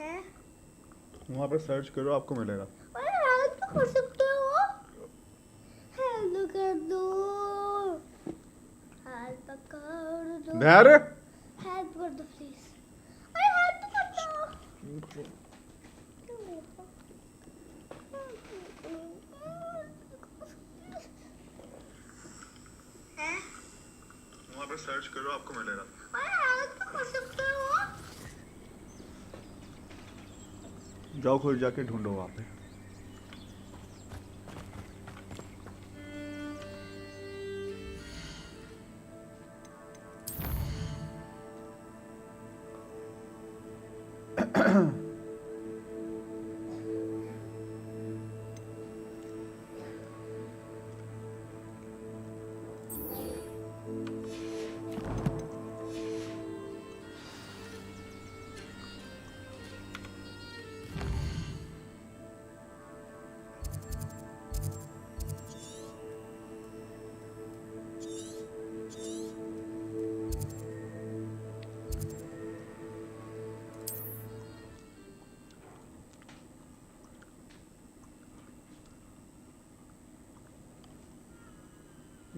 है? वहाँ पे सर्च करो आपको मिलेगा। अरे हेल्प तो कर सकते हो। हेल्प कर दो। हेल्प कर दो। धैर्य। हेल्प कर दो प्लीज। अरे हेल्प तो कर दो। हैं? वहाँ पे सर्च करो आपको मिलेगा। अरे हेल्प तो कर सकते हो। जाओ खुद जाके ढूंढो वहाँ पे।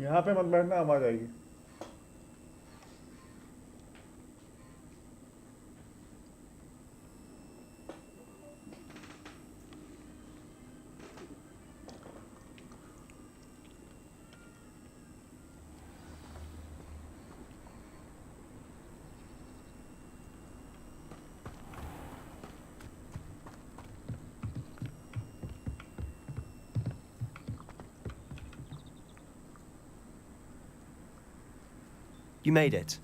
यहाँ पे मत बैठना, आवाज आएगी। You made it.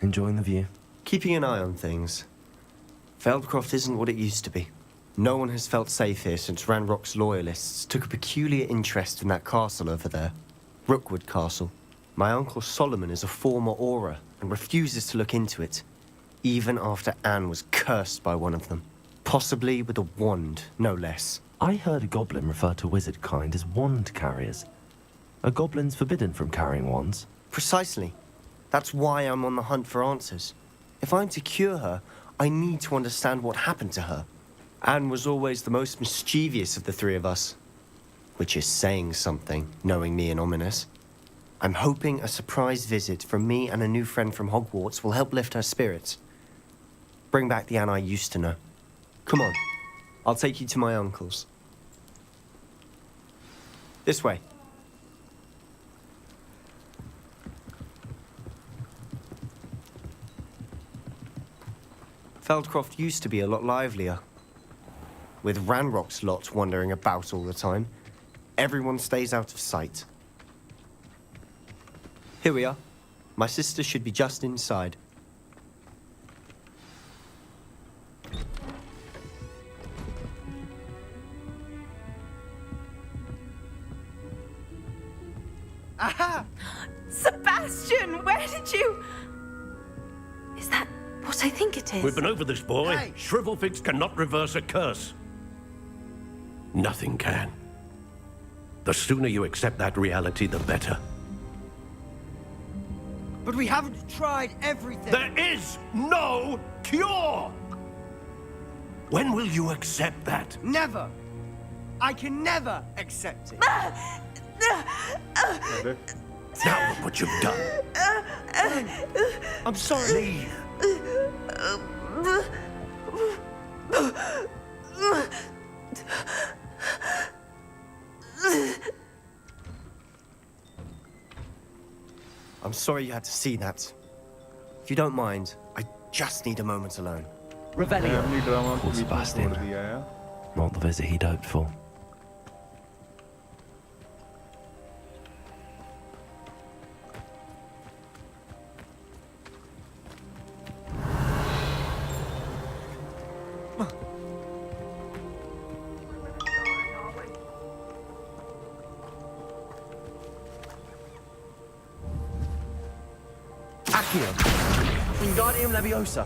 Enjoying the view? Keeping an eye on things. Feldcroft isn't what it used to be. No one has felt safe here since Ranrock's loyalists took a peculiar interest in that castle over there. Rookwood Castle. My uncle Solomon is a former Auror and refuses to look into it, even after Anne was cursed by one of them. Possibly with a wand, no less. I heard a goblin refer to wizard kind as wand carriers. Are goblins forbidden from carrying wands? Precisely. That's why I'm on the hunt for answers. If I'm to cure her, I need to understand what happened to her. Anne was always the most mischievous of the three of us. Which is saying something, knowing me and Ominous. I'm hoping a surprise visit from me and a new friend from Hogwarts will help lift her spirits. Bring back the Anne I used to know. Come on. I'll take you to my uncle's. This way. Feldcroft used to be a lot livelier. With Ranrock's lot wandering about all the time, everyone stays out of sight. Here we are. My sister should be just inside. Aha! Sebastian, where did you... Is that what I think it is? We've been over this, boy. Hey. Shrivelfigs cannot reverse a curse. Nothing can. The sooner you accept that reality, the better. But we haven't tried everything. There is no cure! When will you accept that? Never. I can never accept it. अरे Now look what you've done. I'm sorry. Leave. I'm sorry you had to see that. If you don't mind, I just need a moment alone. Revelio. Family drama को Poor बीच में छोड़ Sebastian. दिया है। Not the visit he'd hoped for. Accio. Wingardium Leviosa.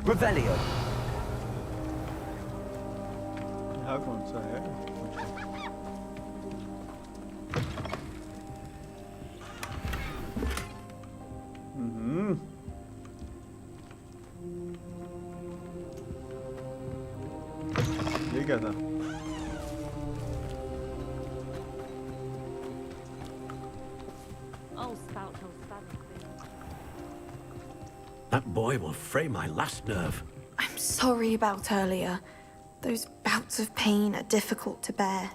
Revelio. यहाँ कौन सा है? That boy will fray my last nerve. I'm sorry about earlier. Those bouts of pain are difficult to bear.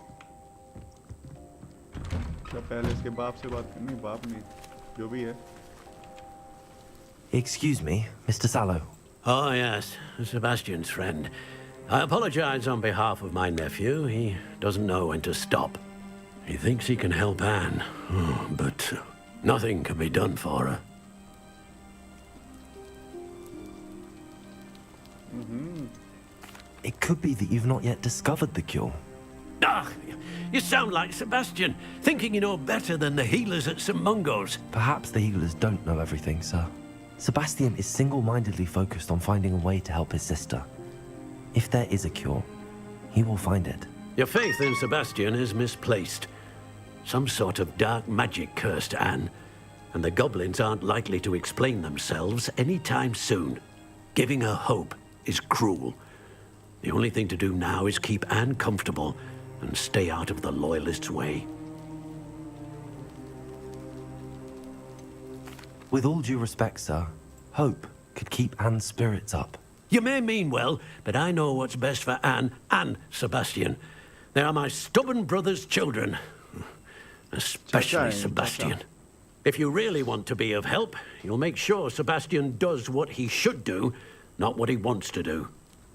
क्या पहले इसके बाप से बात करनी बाप नहीं जो भी है Excuse me, Mr. Sallow. Oh, yes, Sebastian's friend. I apologize on behalf of my nephew. He doesn't know when to stop. He thinks he can help Anne, but nothing can be done for her. It could be that you've not yet discovered the cure. Ah, you sound like Sebastian, thinking you know better than the healers at St. Mungo's. Perhaps the healers don't know everything, sir. Sebastian is single-mindedly focused on finding a way to help his sister. If there is a cure, he will find it. Your faith in Sebastian is misplaced. Some sort of dark magic cursed Anne, and the goblins aren't likely to explain themselves anytime soon. Giving her hope is cruel. The only thing to do now is keep Anne comfortable and stay out of the Loyalists' way. With all due respect, sir, hope could keep Anne's spirits up. You may mean well, but I know what's best for Anne and Sebastian. They are my stubborn brother's children. Especially Sebastian. If you really want to be of help, you'll make sure Sebastian does what he should do, not what he wants to do.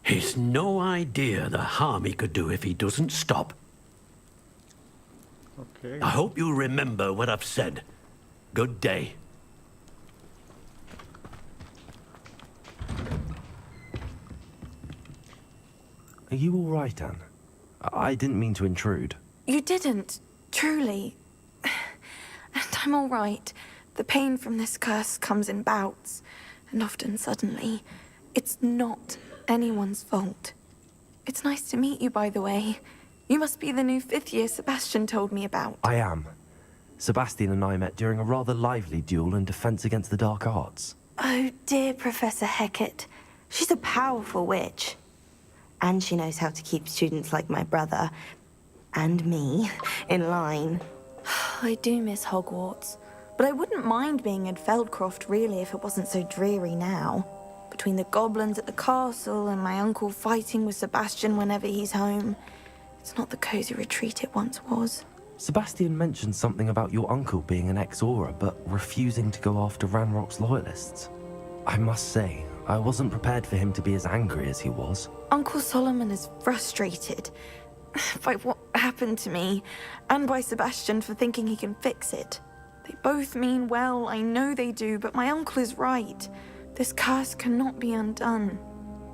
He's no idea the harm he could do if he doesn't stop. Okay. I hope you remember what I've said. Good day. Are you all right, Anne? I didn't mean to intrude. You didn't, truly. And I'm all right. The pain from this curse comes in bouts, and often suddenly. It's not anyone's fault. It's nice to meet you, by the way. You must be the new fifth year Sebastian told me about. I am. Sebastian and I met during a rather lively duel in defense against the dark arts. Oh, dear Professor Hecat. She's a powerful witch. And she knows how to keep students like my brother, and me, in line. I do miss Hogwarts, but I wouldn't mind being in Feldcroft, really, if it wasn't so dreary now. Between the goblins at the castle and my uncle fighting with Sebastian whenever he's home, it's not the cozy retreat it once was. Sebastian mentioned something about your uncle being an ex-Aura, but refusing to go after Ranrock's loyalists. I must say, I wasn't prepared for him to be as angry as he was. Uncle Solomon is frustrated by what happened to me, and by Sebastian for thinking he can fix it. They both mean well, I know they do, but my uncle is right. This curse cannot be undone.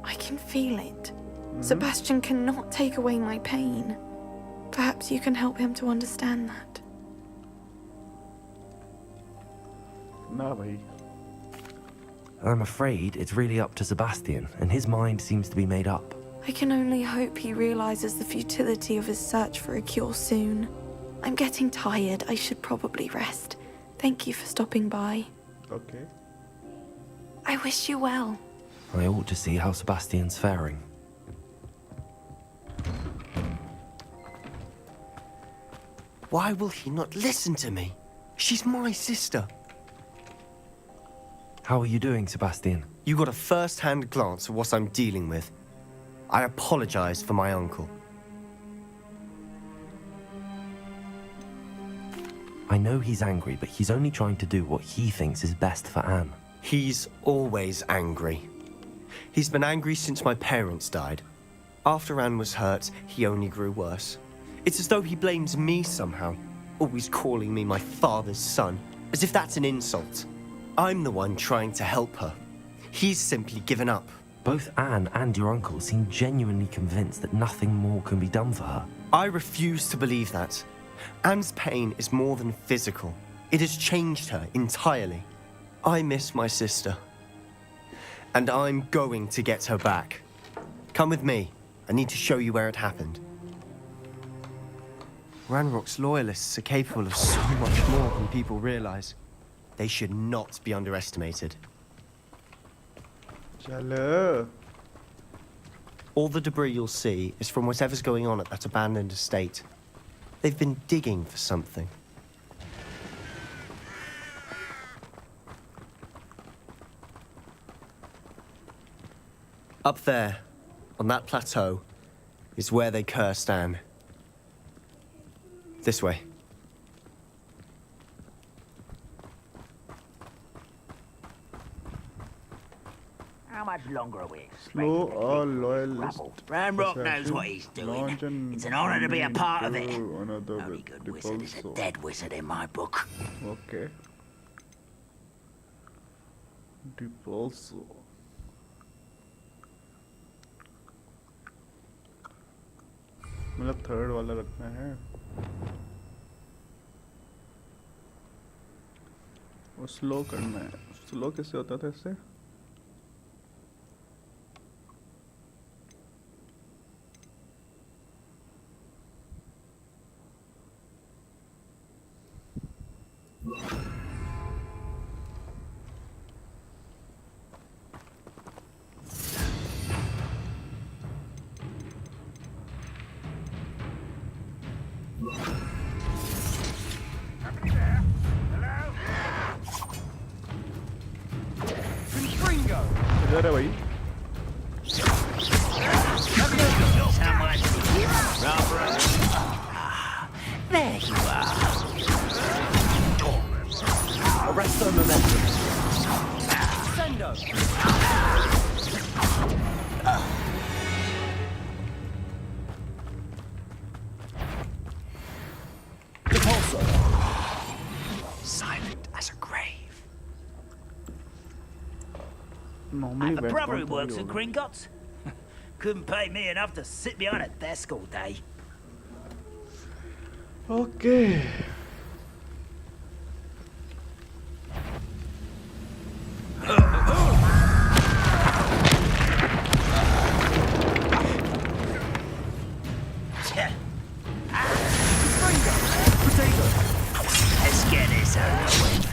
I can feel it. Sebastian cannot take away my pain. Perhaps you can help him to understand that. ना भाई I'm afraid it's really up to Sebastian, and his mind seems to be made up. I can only hope he realizes the futility of his search for a cure soon. I'm getting tired. I should probably rest. Thank you for stopping by. Okay. I wish you well. I ought to see how Sebastian's faring. Why will he not listen to me? She's my sister. How are you doing, Sebastian? You got a first-hand glance at what I'm dealing with. I apologize for my uncle. I know he's angry, but he's only trying to do what he thinks is best for Anne. He's always angry. He's been angry since my parents died. After Anne was hurt, he only grew worse. It's as though he blames me somehow, always calling me my father's son, as if that's an insult. I'm the one trying to help her. He's simply given up. Both Anne and your uncle seem genuinely convinced that nothing more can be done for her. I refuse to believe that. Anne's pain is more than physical. It has changed her entirely. I miss my sister. And I'm going to get her back. Come with me. I need to show you where it happened. Ranrock's loyalists are capable of so much more than people realize. They should not be underestimated. चलो All the debris you'll see is from whatever's going on at that abandoned estate. They've been digging for something. Up there, on that plateau, is where they cursed Anne. This way. How much longer are we expecting? Slow to or keep this loyalist. rabble? Ranrock knows what he's doing. It's an honor to be a part of it. Only good wizard is a dead wizard in my book. Okay. Deep also. मतलब third वाला रखना है वो slow करना है slow कैसे होता था इससे इधर है भाई There you are. Arrest the momentum. Sendo. Silent as a grave. normally A brother who works at Gringotts. Couldn't pay me enough to sit behind a desk all day. Okay. Let's get this over with.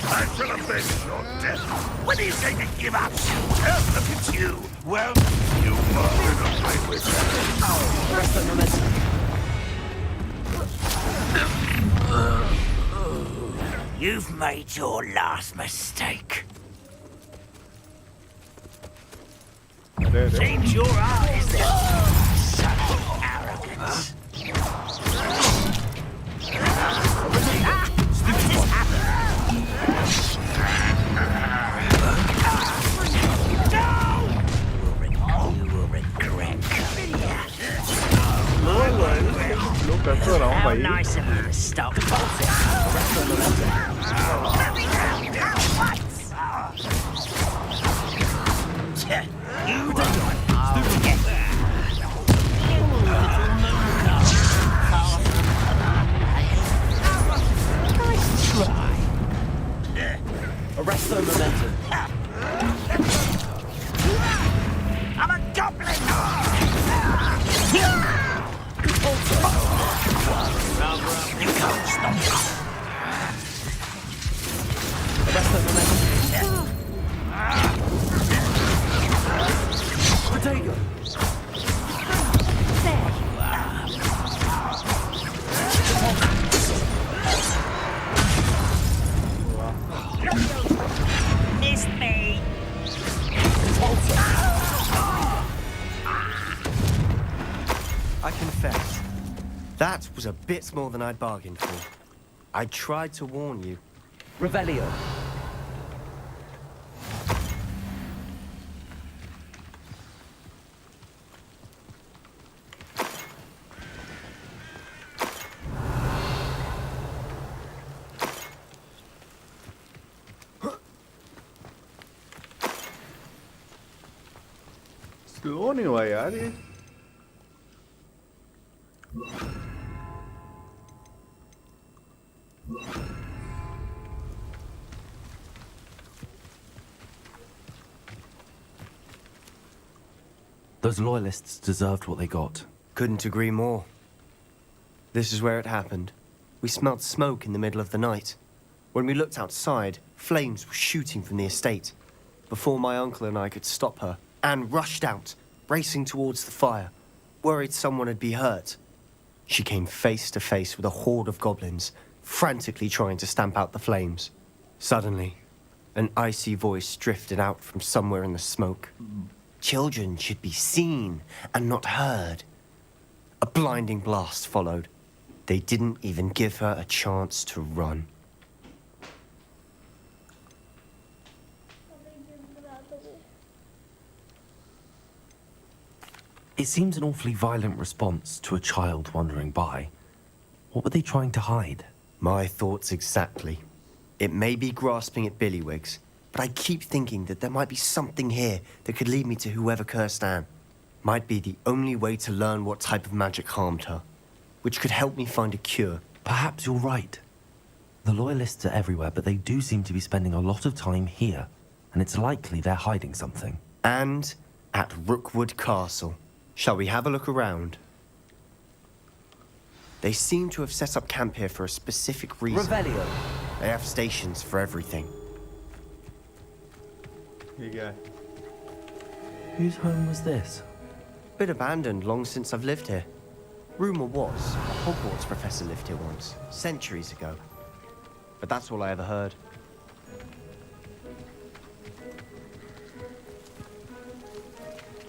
I shall avenge your death. When do you say to give up? Look at you. Well, you must have played with that. You've made your last mistake. Seems your art is the son of arrogance. This happened. You will regret coming here. How nice of you to stop. You don't want nice try. Arrest the momentum. I'm a goblin! You can't stop me. Arrest the momentum. Potato. There you are. Missed me. I confess, that was a bit more than I'd bargained for. I tried to warn you. Revelio. Slow नहीं हुआ यार ये Those loyalists deserved what they got. Couldn't agree more. This is where it happened. We smelled smoke in the middle of the night. When we looked outside, flames were shooting from the estate. Before my uncle and I could stop her, Anne rushed out, racing towards the fire, worried someone had been hurt. She came face to face with a horde of goblins, frantically trying to stamp out the flames. Suddenly, An icy voice drifted out from somewhere in the smoke. Children should be seen and not heard. A blinding blast followed. They didn't even give her a chance to run. It seems an awfully violent response to a child wandering by. What were they trying to hide? My thoughts exactly. It may be grasping at Billywigs, but I keep thinking that there might be something here that could lead me to whoever cursed Anne. Might be the only way to learn what type of magic harmed her, which could help me find a cure. Perhaps you're right. The Loyalists are everywhere, but they do seem to be spending a lot of time here, and it's likely they're hiding something. And at Rookwood Castle. Shall we have a look around? They seem to have set up camp here for a specific reason. Revelio. They have stations for everything. ये क्या है? Whose home was this? Been abandoned long since I've lived here. Rumor was a Hogwarts professor lived here once, centuries ago. But that's all I ever heard.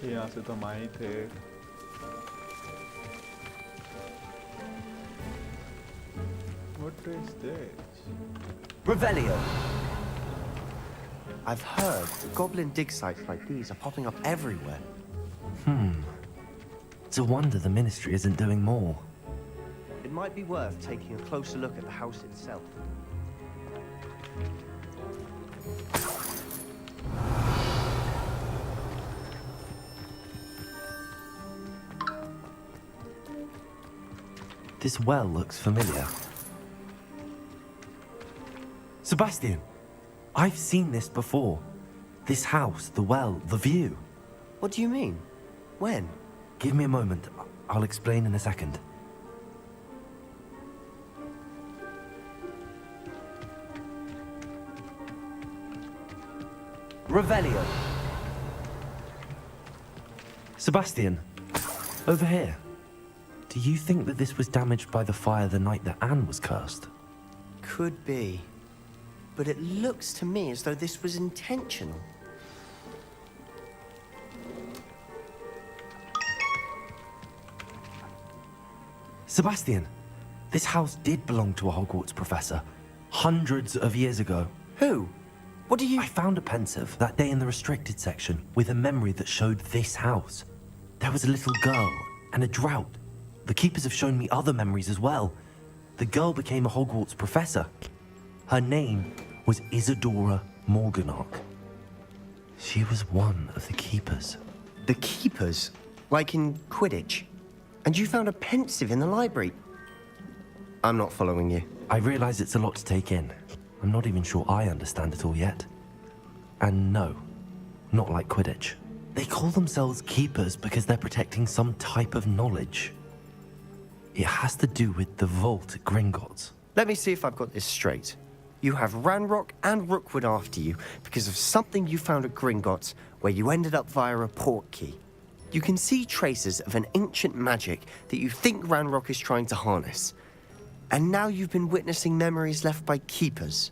यहाँ से तो हम आए थे. What is this? Revelio. I've heard goblin dig sites like these are popping up everywhere. It's a wonder the Ministry isn't doing more. It might be worth taking a closer look at the house itself. This well looks familiar. Sebastian, I've seen this before. This house, the well, the view. What do you mean? When? Give me a moment. I'll explain in a second. Revelio. Sebastian, over here. Do you think that this was damaged by the fire the night that Anne was cursed? Could be. But it looks to me as though this was intentional. Sebastian, this house did belong to a Hogwarts professor. Hundreds of years ago. Who? What do you... I found a pensive that day in the restricted section with a memory that showed this house. There was a little girl and a drought. The keepers have shown me other memories as well. The girl became a Hogwarts professor. Her name was Isadora Morganach. She was one of the keepers. The keepers? Like in Quidditch? And you found a pensive in the library? I'm not following you. I realize it's a lot to take in. I'm not even sure I understand it all yet. And no, not like Quidditch. They call themselves keepers because they're protecting some type of knowledge. It has to do with the vault at Gringotts. Let me see if I've got this straight. You have Ranrock and Rookwood after you because of something you found at Gringotts where you ended up via a port key. You can see traces of an ancient magic that you think Ranrock is trying to harness. And now you've been witnessing memories left by keepers.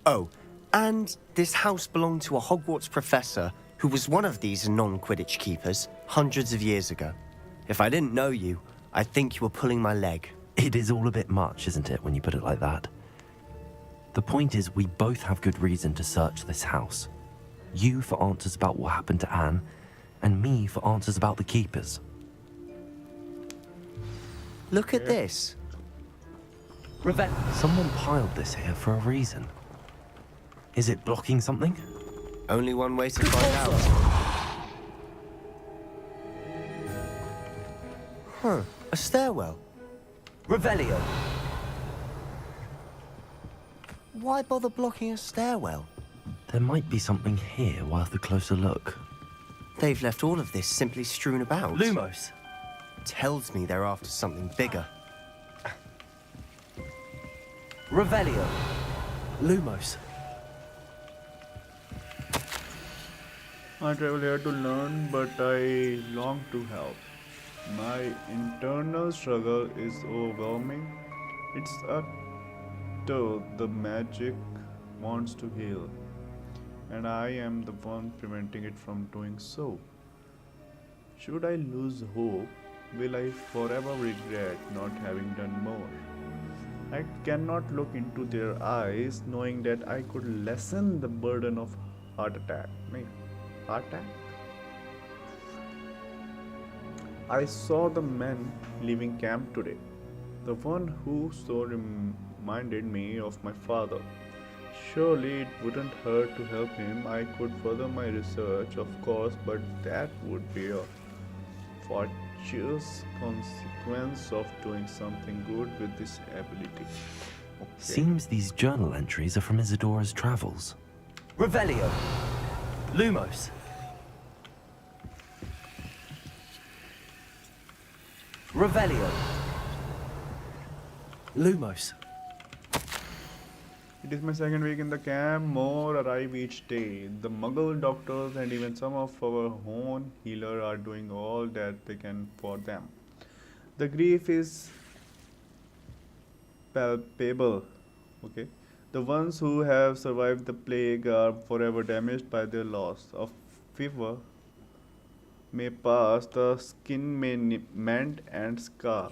Oh, and this house belonged to a Hogwarts professor who was one of these non-Quidditch keepers hundreds of years ago. If I didn't know you, I'd think you were pulling my leg. It is all a bit much, isn't it, when you put it like that? The point is, we both have good reason to search this house. You for answers about what happened to Anne, and me for answers about the keepers. Look at this. Someone piled this here for a reason. Is it blocking something? Only one way to find out. Huh, a stairwell. Revelio. Why bother blocking a stairwell? There might be something here worth a closer look. They've left all of this simply strewn about. Lumos. Tells me they're after something bigger. Revelio. Lumos. I travel here to learn, but I long to help. My internal struggle is overwhelming. It's a toll the magic wants to heal. and I am the one preventing it from doing so. Should I lose hope, will I forever regret not having done more? I cannot look into their eyes knowing that I could lessen the burden of heart attack. Heart attack? I saw the man leaving camp today. The one who so reminded me of my father. Surely it wouldn't hurt to help him. I could further my research, of course, but that would be a fortuitous consequence of doing something good with this ability. Okay. Seems these journal entries are from Isadora's travels. Revelio. Lumos. Revelio. Lumos. It is my second week in the camp. More arrive each day. The Muggle doctors and even some of our own healers are doing all that they can for them. The grief is palpable. Okay. The ones who have survived the plague are forever damaged by their loss. A fever may pass, the skin may mend and scar,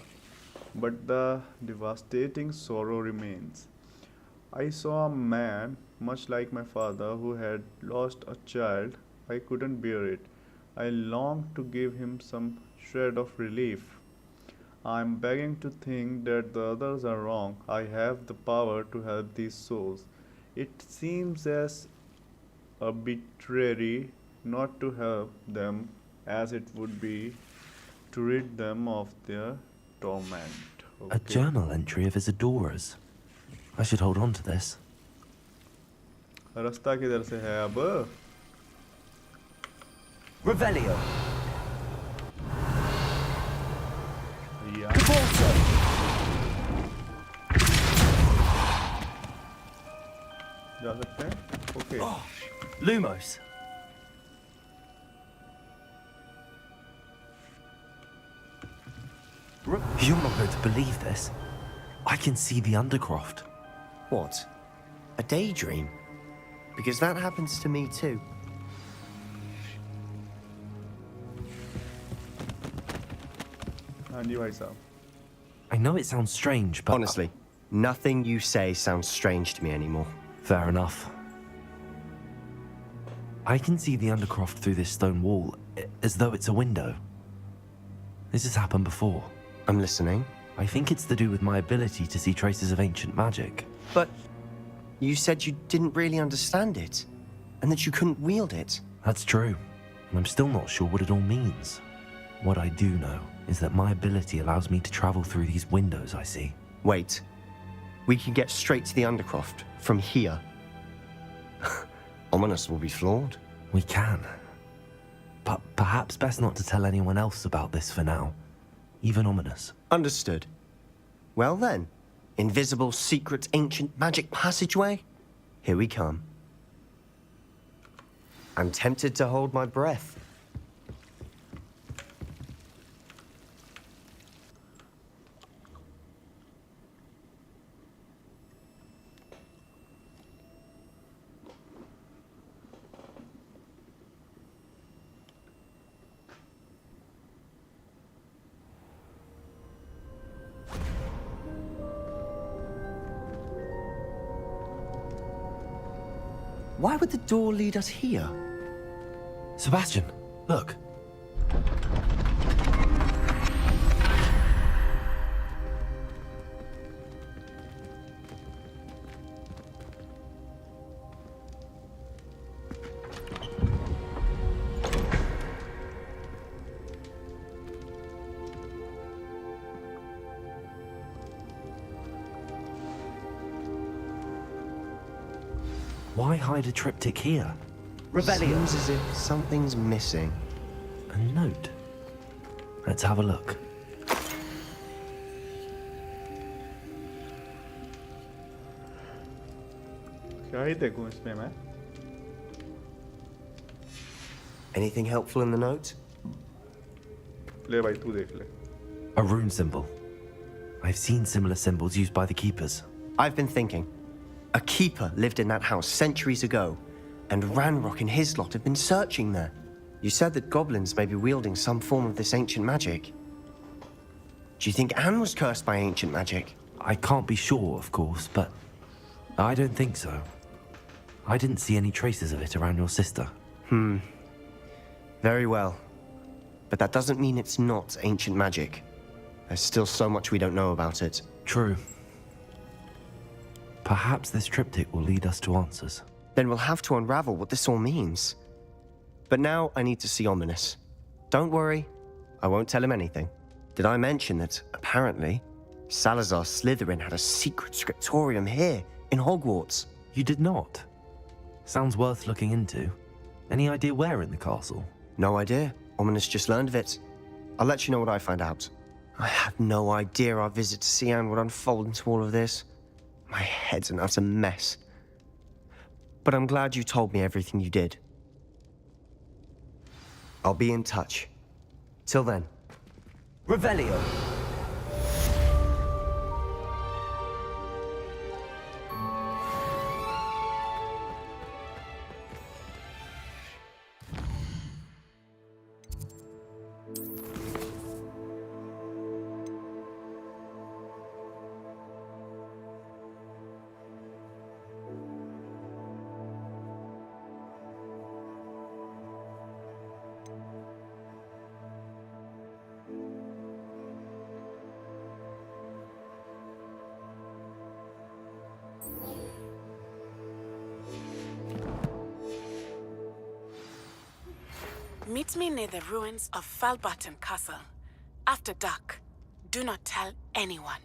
but the devastating sorrow remains. I saw a man, much like my father, who had lost a child. I couldn't bear it. I longed to give him some shred of relief. I'm beginning to think that the others are wrong. I have the power to help these souls. It seems as arbitrary not to help them as it would be to rid them of their torment. A journal entry of Isadora's. I should hold on to this. रास्ता किधर से है अब? Revelio. यार जा सकते हैं? Okay. Lumos. You're not going to believe this. I can see the Undercroft. What? A daydream? Because that happens to me too. हाँ जी भाई साहब. I know it sounds strange, but... Honestly, nothing you say sounds strange to me anymore. Fair enough. I can see the Undercroft through this stone wall, as though it's a window. This has happened before. I'm listening. I think it's to do with my ability to see traces of ancient magic. But you said you didn't really understand it, and that you couldn't wield it. That's true, and I'm still not sure what it all means. What I do know is that my ability allows me to travel through these windows I see. Wait. We can get straight to the Undercroft from here. Ominous will be flawed. We can. But perhaps best not to tell anyone else about this for now. Even Ominous. Understood. Well then, invisible, secret, ancient magic passageway? Here we come. I'm tempted to hold my breath. Why would the door lead us here? Sebastian, look. Why hide a triptych here? Seems as if something's missing. A note. Let's have a look. क्या ही देखूं इसमें मैं? Anything helpful in the note? ले भाई तू देख ले. A rune symbol. I've seen similar symbols used by the keepers. I've been thinking. A keeper lived in that house centuries ago. and Ranrock and his lot have been searching there. You said that goblins may be wielding some form of this ancient magic. Do you think Anne was cursed by ancient magic? I can't be sure, of course, but I don't think so. I didn't see any traces of it around your sister. Very well. But that doesn't mean it's not ancient magic. There's still so much we don't know about it. True. Perhaps this triptych will lead us to answers. Then we'll have to unravel what this all means. But now I need to see Ominous. Don't worry, I won't tell him anything. Did I mention that, apparently, Salazar Slytherin had a secret scriptorium here in Hogwarts? You did not? Sounds worth looking into. Any idea where in the castle? No idea. Ominous just learned of it. I'll let you know what I find out. I had no idea our visit to Cian would unfold into all of this. My head's an utter mess. But I'm glad you told me everything you did. I'll be in touch. Till then. Revelio. Meet me near the ruins of Falbaton Castle. After dark. Do not tell anyone.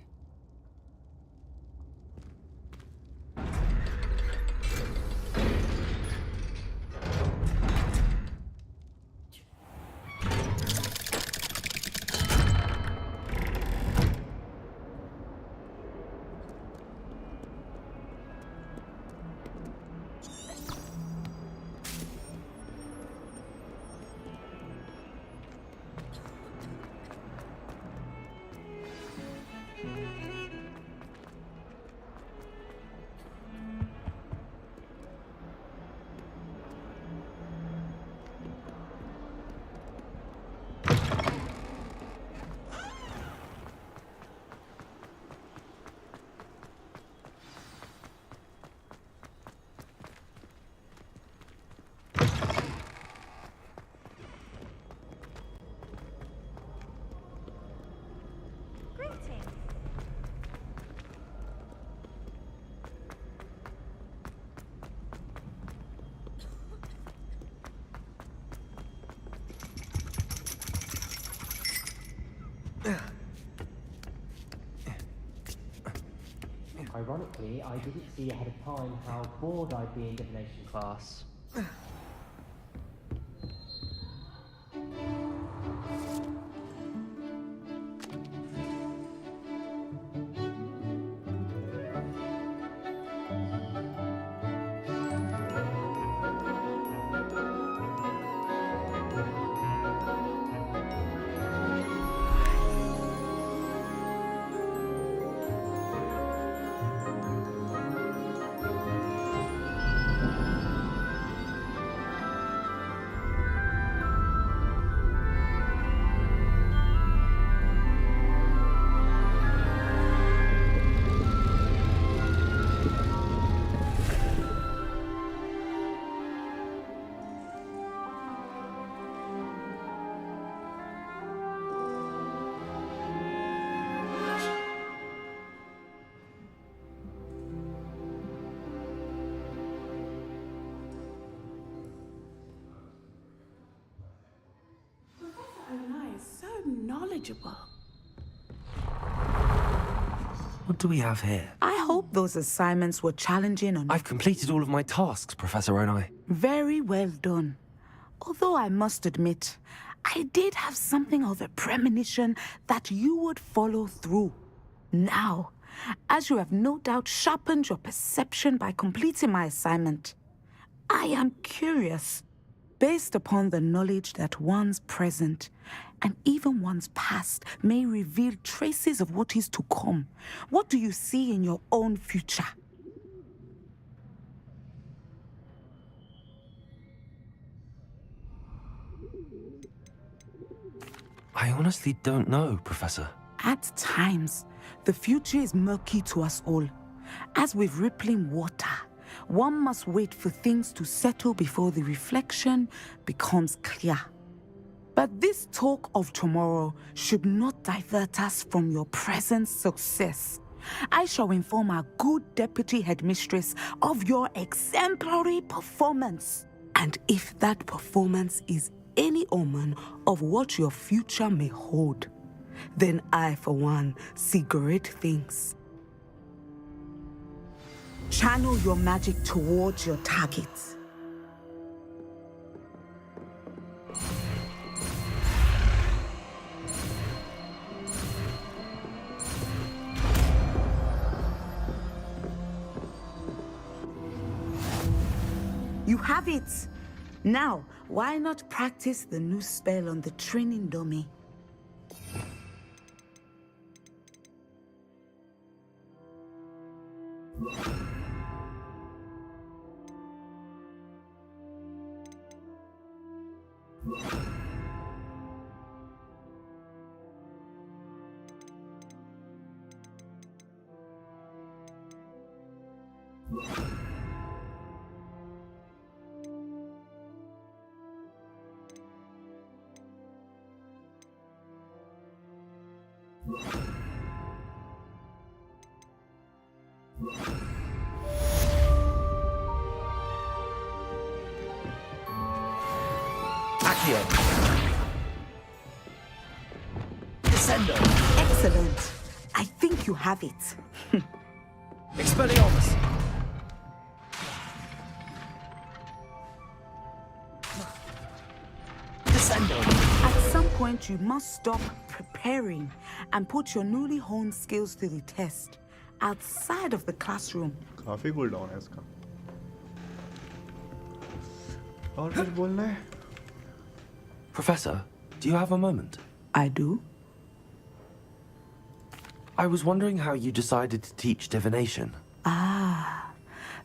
Ironically, I didn't see ahead of time how bored I'd be in divination class. Knowledgeable. What do we have here? I hope those assignments were challenging enough. I've completed all of my tasks, Professor Onai. Very well done. Although I must admit, I did have something of a premonition that you would follow through. Now, as you have no doubt sharpened your perception by completing my assignment, I am curious, based upon the knowledge that one's present and even one's past may reveal traces of what is to come. What do you see in your own future? I honestly don't know, Professor. At times, the future is murky to us all. As with rippling water, one must wait for things to settle before the reflection becomes clear. But this talk of tomorrow should not divert us from your present success. I shall inform our good deputy headmistress of your exemplary performance. And if that performance is any omen of what your future may hold, then I, for one, see great things. Channel your magic towards your targets. You have it! Now, why not practice the new spell on the training dummy? Accio. Descendo. Excellent. I think you have it. Expelliarmus. Descendo. At some point, you must stop preparing and put your newly honed skills to the test outside of the classroom. काफी cool down है इसका. और कुछ बोलना है? Professor, do you have a moment? I do. I was wondering how you decided to teach divination.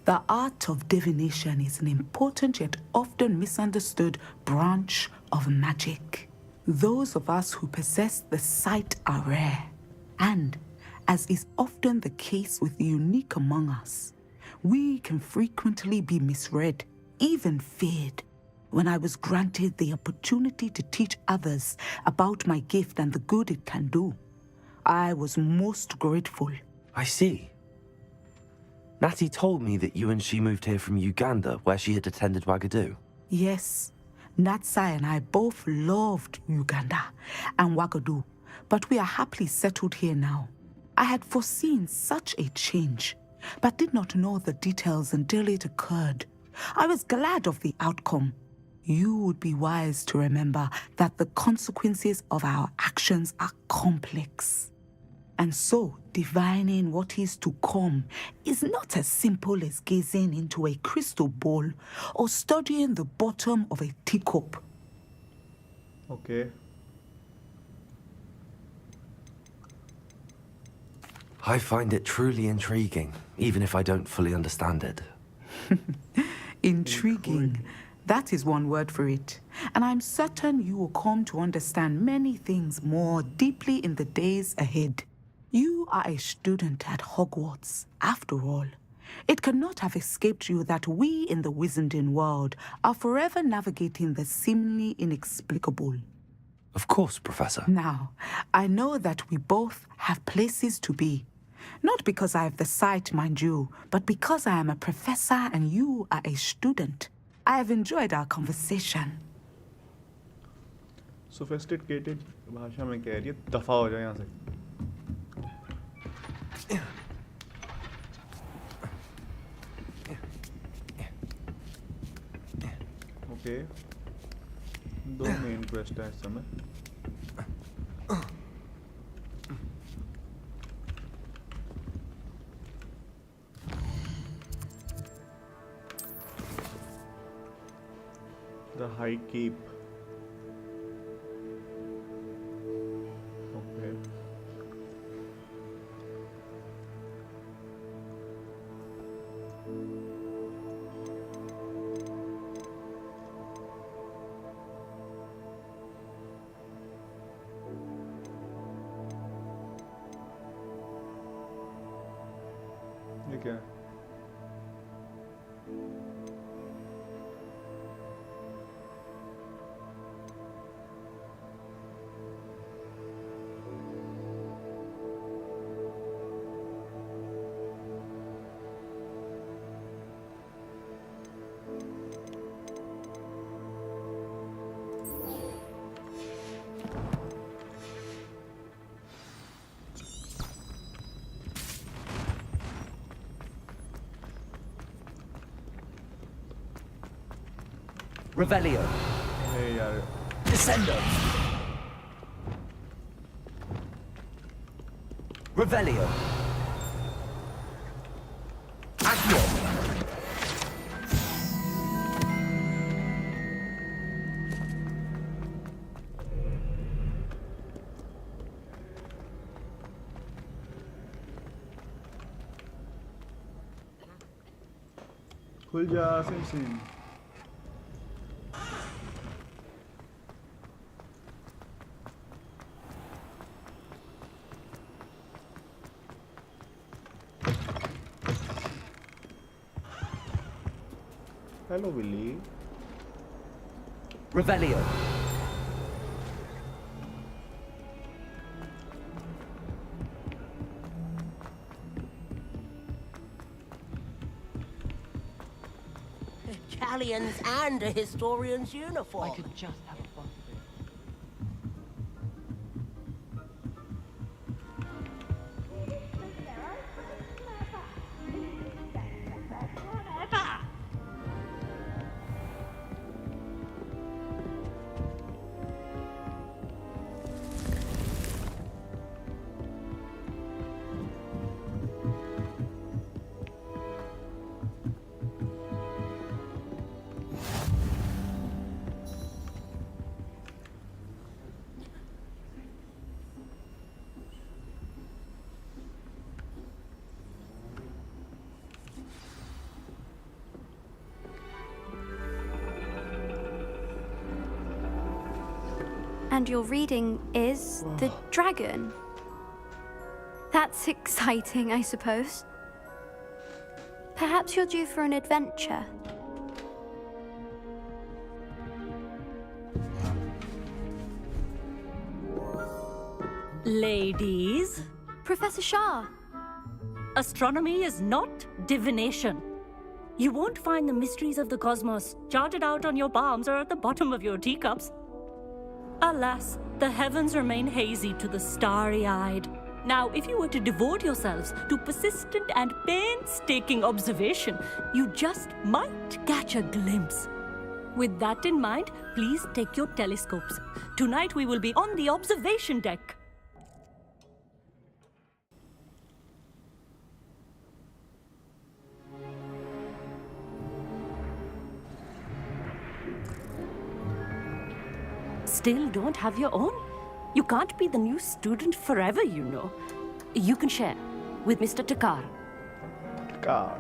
The art of divination is an important yet often misunderstood branch of magic. Those of us who possess the sight are rare, and, as is often the case with the unique among us, we can frequently be misread, even feared. When I was granted the opportunity to teach others about my gift and the good it can do, I was most grateful. I see. Natty told me that you and she moved here from Uganda, where she had attended Wagadu. Yes, Natsai and I both loved Uganda and Wagadu, but we are happily settled here now. I had foreseen such a change, but did not know the details until it occurred. I was glad of the outcome. You would be wise to remember that the consequences of our actions are complex. And so, divining what is to come is not as simple as gazing into a crystal ball or studying the bottom of a teacup. Okay. I find it truly intriguing, even if I don't fully understand it. Intriguing. That is one word for it. And I'm certain you will come to understand many things more deeply in the days ahead. You are a student at Hogwarts, after all. It cannot have escaped you that we in the Wizarding world are forever navigating the seemingly inexplicable. Of course, Professor. Now, I know that we both have places to be. Not because I have the sight, mind you, but because I am a professor and you are a student. I have enjoyed our conversation. Sophisticated भाषा में कह रही है दफा हो जाए यहाँ से. Okay. दो main quest है इस समय. The High Keep. Okay. ये क्या है? Revelio. Hey यार. Descendo. Revelio. Accio. खुल जा SIM. Hello, Willy. Revelio. Italians and a historian's uniform. I could just have a fun. And your reading is The Dragon. That's exciting, I suppose. Perhaps you're due for an adventure. Ladies, Professor Shah. astronomy is not divination. You won't find the mysteries of the cosmos charted out on your palms or at the bottom of your teacups. Alas, the heavens remain hazy to the starry-eyed. Now, if you were to devote yourselves to persistent and painstaking observation, you just might catch a glimpse. With that in mind, please take your telescopes. Tonight we will be on the observation deck. Still don't have your own? You can't be the new student forever, you know. You can share with Mr. Takar. Car.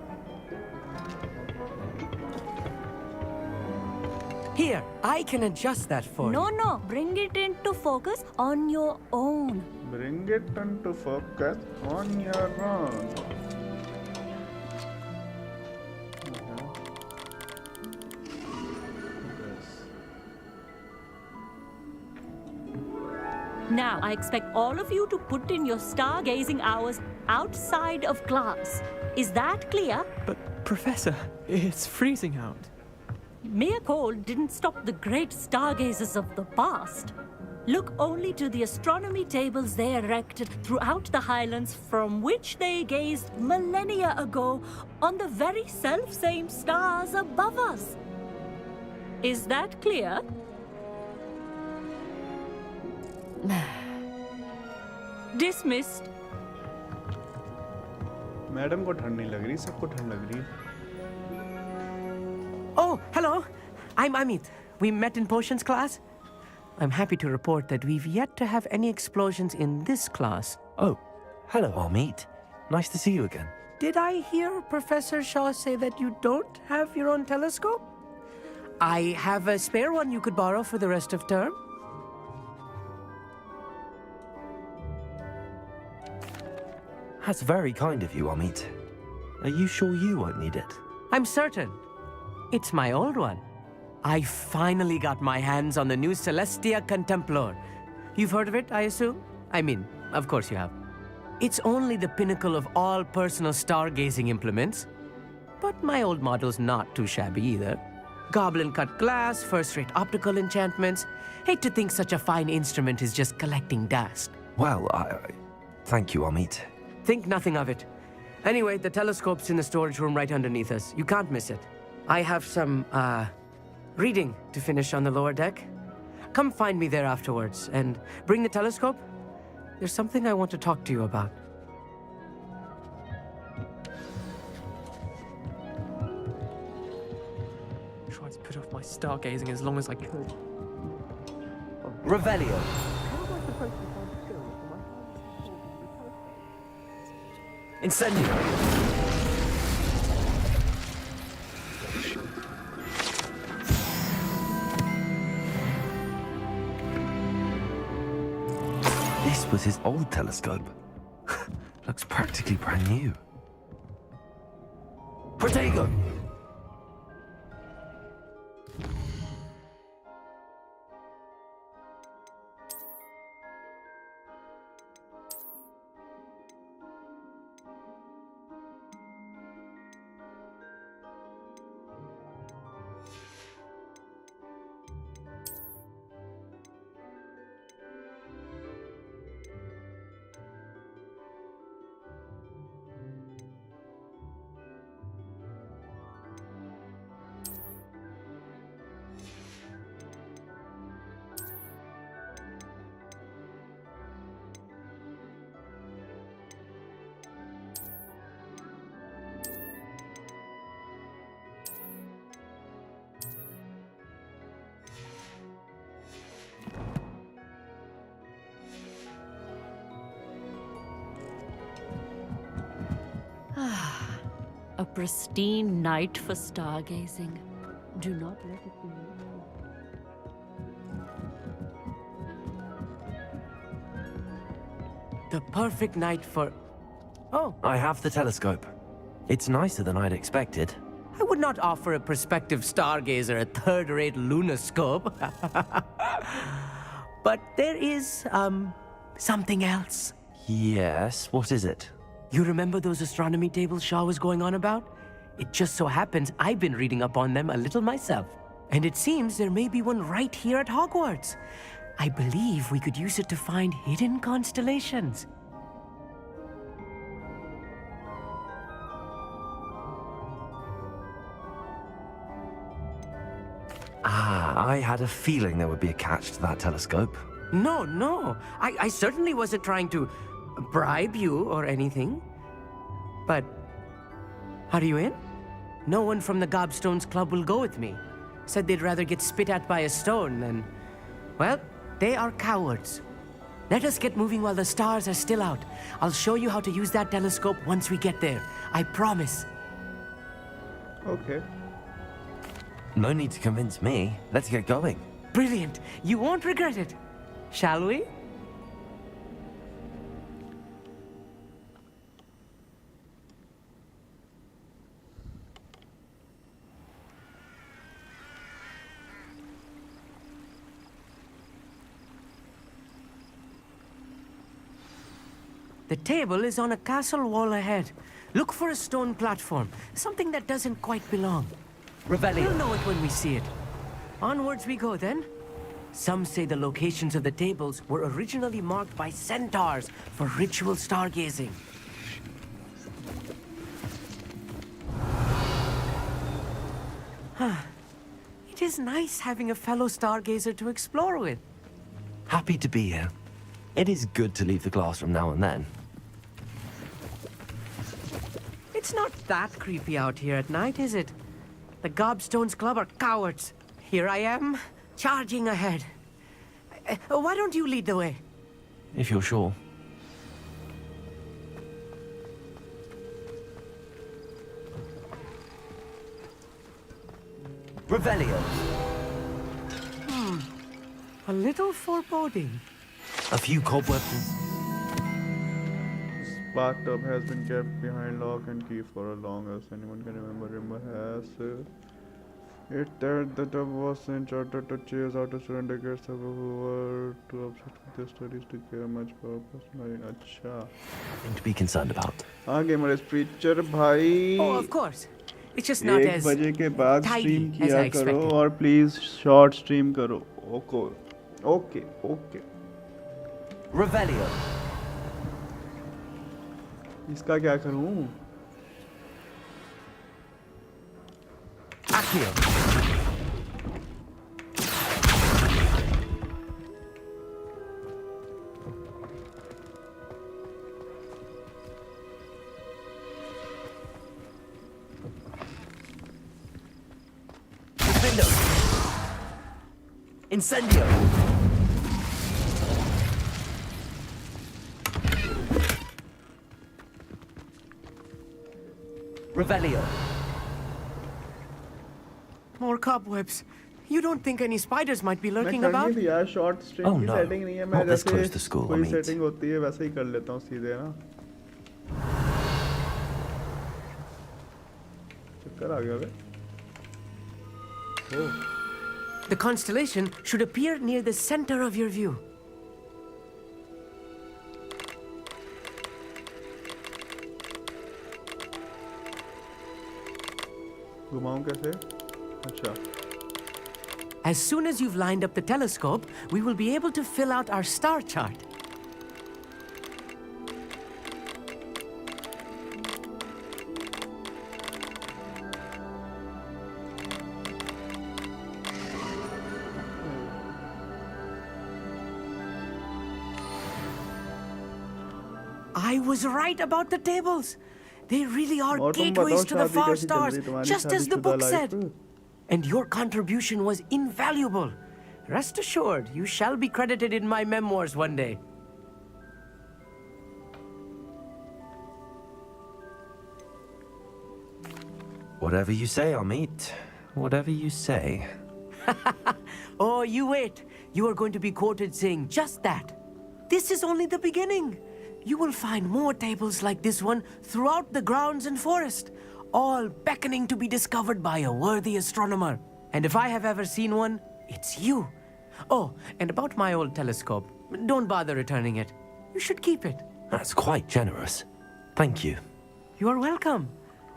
Here, I can adjust that for you. No, bring it into focus on your own. Bring it into focus on your own. Now, I expect all of you to put in your stargazing hours outside of class. Is that clear? But, Professor, it's freezing out. Mere cold didn't stop the great stargazers of the past. Look only to the astronomy tables they erected throughout the highlands from which they gazed millennia ago on the very self-same stars above us. Is that clear? Dismissed. Madam को ठंड नहीं लग रही, सबको ठंड लग रही है. Oh, hello. I'm Amit. We met in potions class. I'm happy to report that we've yet to have any explosions in this class. Oh, hello, Amit. Nice to see you again. Did I hear Professor Shaw say that you don't have your own telescope? I have a spare one you could borrow for the rest of term. That's very kind of you, Amit. Are you sure you won't need it? I'm certain. It's my old one. I finally got my hands on the new Celestia Contemplar. You've heard of it, I assume? I mean, of course you have. It's only the pinnacle of all personal stargazing implements. But my old model's not too shabby either. Goblin-cut glass, first-rate optical enchantments. Hate to think such a fine instrument is just collecting dust. Well, thank you, Amit. Think nothing of it. Anyway, the telescope's in the storage room right underneath us. You can't miss it. I have some, reading to finish on the lower deck. Come find me there afterwards, and bring the telescope. There's something I want to talk to you about. I tried to put off my stargazing as long as I could. Revelio. Incendio. This was his old telescope. Looks practically brand new. Protego! A pristine night for stargazing. Do not let it be. The perfect night for... Oh. I have the telescope. It's nicer than I'd expected. I would not offer a prospective stargazer a third-rate lunoscope. But there is, something else. Yes, what is it? You remember those astronomy tables Shaw was going on about? It just so happens I've been reading up on them a little myself. And it seems there may be one right here at Hogwarts. I believe we could use it to find hidden constellations. I had a feeling there would be a catch to that telescope. No. I certainly wasn't trying to bribe you or anything. But are you in? No one from the Gobstones Club will go with me. Said they'd rather get spit at by a stone than... Well, they are cowards. Let us get moving while the stars are still out. I'll show you how to use that telescope once we get there. I promise. Okay. No need to convince me. Let's get going. Brilliant. You won't regret it. Shall we? The table is on a castle wall ahead. Look for a stone platform, something that doesn't quite belong. Revelio. We'll know it when we see it. Onwards we go then. Some say the locations of the tables were originally marked by centaurs for ritual stargazing. It is nice having a fellow stargazer to explore with. Happy to be here. It is good to leave the classroom now and then. It's not that creepy out here at night, is it? The Gobstones Club are cowards. Here I am, charging ahead. Why don't you lead the way? If you're sure. Revelio. A little foreboding. A few cobwebs. bathtub has been kept behind lock and key for as long as anyone can remember. Rumor has it that the tub was enchanted to chase out a student against who were too upset with their studies to care much about personal. अच्छा. Nothing to be concerned about. हाँ gamer is preacher भाई. Oh, of course. It's just not as 1 बजे के बाद tidy stream as किया I करो expected. और please short stream करो. Okay. Revelio. इसका क्या करूँ? Accio. Defendo. Incendio. Revelio. More cobwebs. You don't think any spiders might be मैं lurking कर about? नहीं दिया short stream Oh, की no. setting नहीं है. मैं Not this जैसे close to school, कोई I mean. setting होती है वैसे ही कर लेता हूँ सीधे ना. चक्कर आ गया बे. Oh. The constellation should appear near the center of your view. घुमाऊं कैसे? अच्छा. As soon as you've lined up the telescope, we will be able to fill out our star chart. I was right about the tables. They really are और तुम gateways बताओ to the शादी far कैसी चल stars, रही तुम्हारी just as the शादीशुदा book life? said. And your contribution was invaluable. Rest assured, you shall be credited in my memoirs one day. Whatever you say, Amit. Whatever you say. Oh, you wait. You are going to be quoted saying just that. This is only the beginning. You will find more tables like this one throughout the grounds and forest, all beckoning to be discovered by a worthy astronomer. And if I have ever seen one, it's you. Oh, and about my old telescope, don't bother returning it. You should keep it. That's quite generous. Thank you. You are welcome.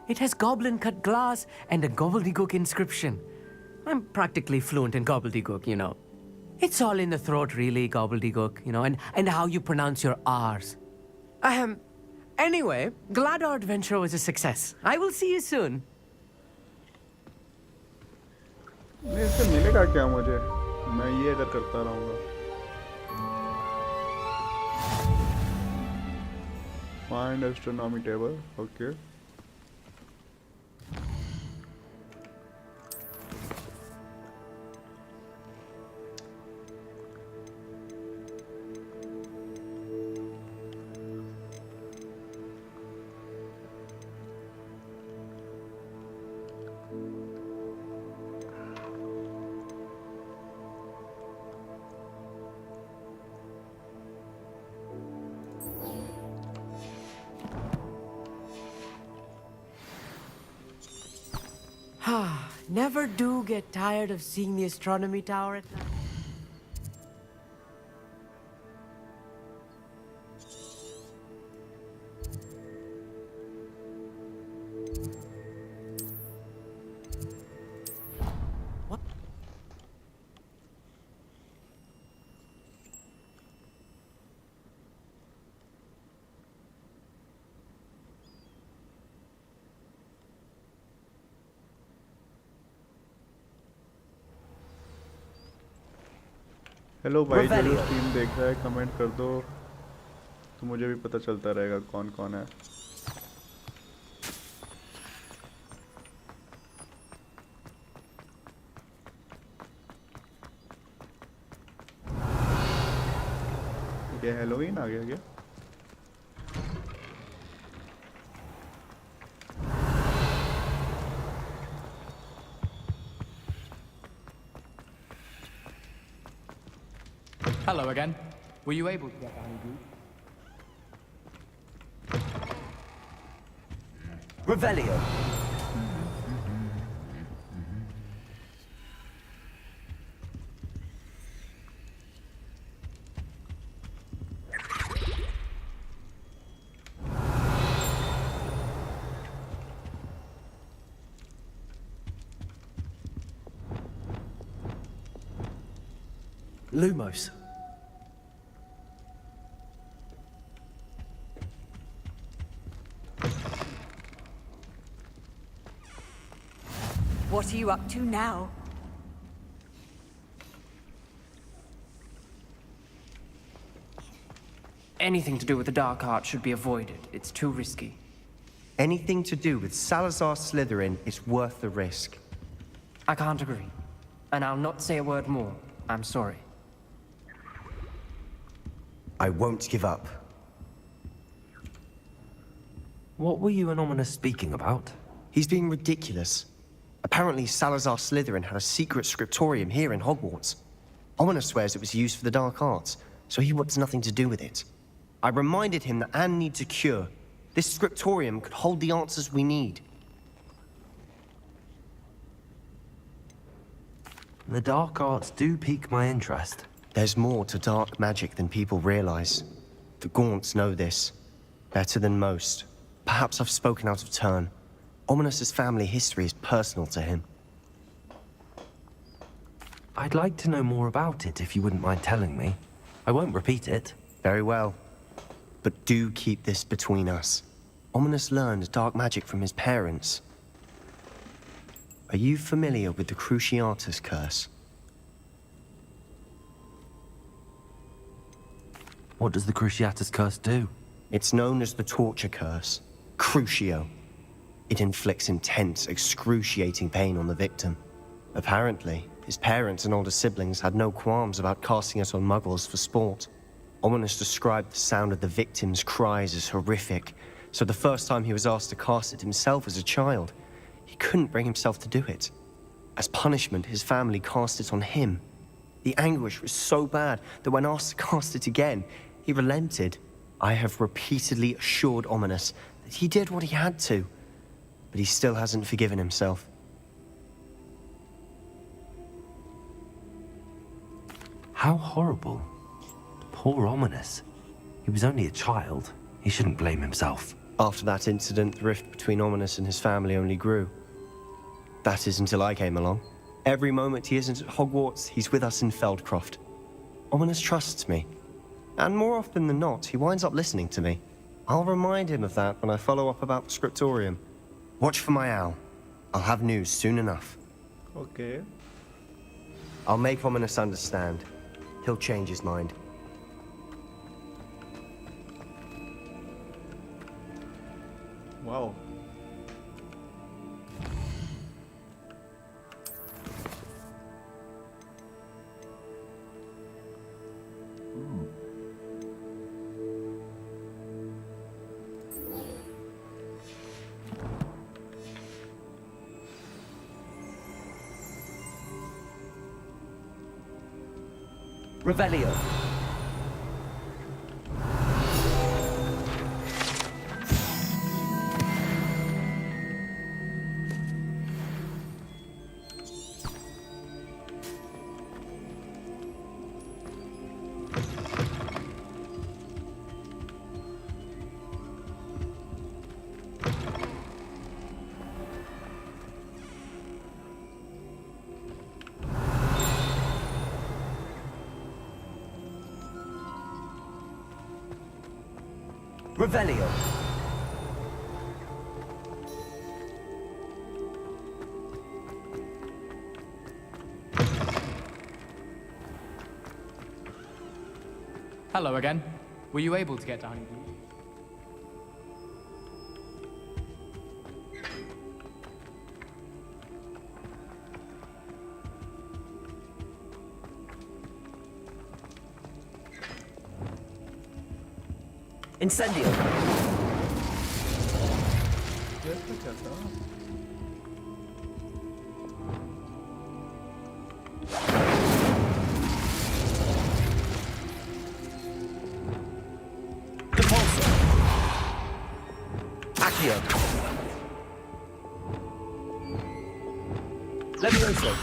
It has goblin-cut glass and a gobbledygook inscription. I'm practically fluent in gobbledygook, you know. It's all in the throat, really, gobbledygook, you know, and how you pronounce your R's. Anyway, glad our adventure was a success. I will see you soon. नहीं इससे मिलेगा क्या मुझे? मैं ये इधर करता रहूँगा. Find astronomy table. Okay. Never do get tired of seeing the astronomy tower at night. What? Hello भाई जो स्ट्रीम देख रहा है कमेंट कर दो तो मुझे भी पता चलता रहेगा कौन कौन है. ये हैलोवीन आ गया क्या? Hello again. Were you able to get behind you? Revelio. Lumos. What are you up to now? Anything to do with the dark art should be avoided. It's too risky. Anything to do with Salazar Slytherin is worth the risk. I can't agree. And I'll not say a word more. I'm sorry. I won't give up. What were you and Ominous speaking about? He's being ridiculous. Apparently, Salazar Slytherin had a secret scriptorium here in Hogwarts. Ominous swears it was used for the dark arts, so he wants nothing to do with it. I reminded him that Anne needs a cure. This scriptorium could hold the answers we need. The dark arts do pique my interest. There's more to dark magic than people realize. The Gaunts know this. Better than most. Perhaps I've spoken out of turn. Ominous's family history is personal to him. I'd like to know more about it if you wouldn't mind telling me. I won't repeat it. Very well. But do keep this between us. Ominous learned dark magic from his parents. Are you familiar with the Cruciatus curse? What does the Cruciatus curse do? It's known as the torture curse. Crucio. It inflicts intense, excruciating pain on the victim. Apparently, his parents and older siblings had no qualms about casting it on muggles for sport. Ominous described the sound of the victim's cries as horrific, so the first time he was asked to cast it himself as a child, he couldn't bring himself to do it. As punishment, his family cast it on him. The anguish was so bad that when asked to cast it again, he relented. I have repeatedly assured Ominous that he did what he had to, but he still hasn't forgiven himself. How horrible. Poor Ominous. He was only a child. He shouldn't blame himself. After that incident, the rift between Ominous and his family only grew. That is until I came along. Every moment he isn't at Hogwarts, he's with us in Feldcroft. Ominous trusts me. And more often than not, he winds up listening to me. I'll remind him of that when I follow up about the scriptorium. Watch for my owl. I'll have news soon enough. Okay. I'll make Ominous understand. He'll change his mind. Wow. Revelio. Revelio. Hello again. Were you able to get to Honeydew? Incendio. Accio. Levioso.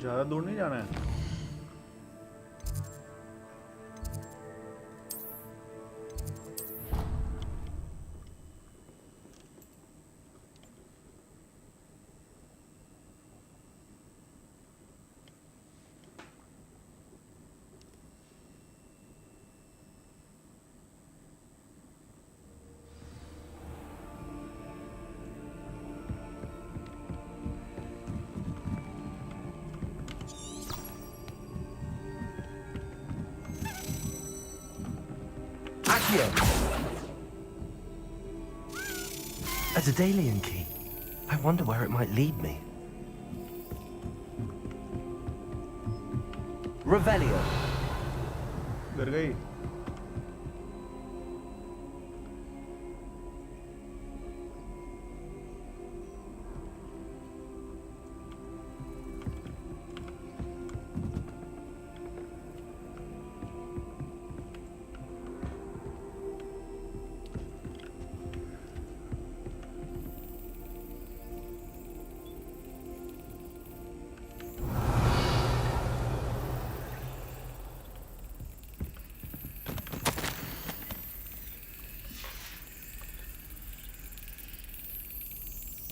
ज़्यादा दूर नहीं जाना है। A Daedalian key. I wonder where it might lead me. Revelio. डर गई।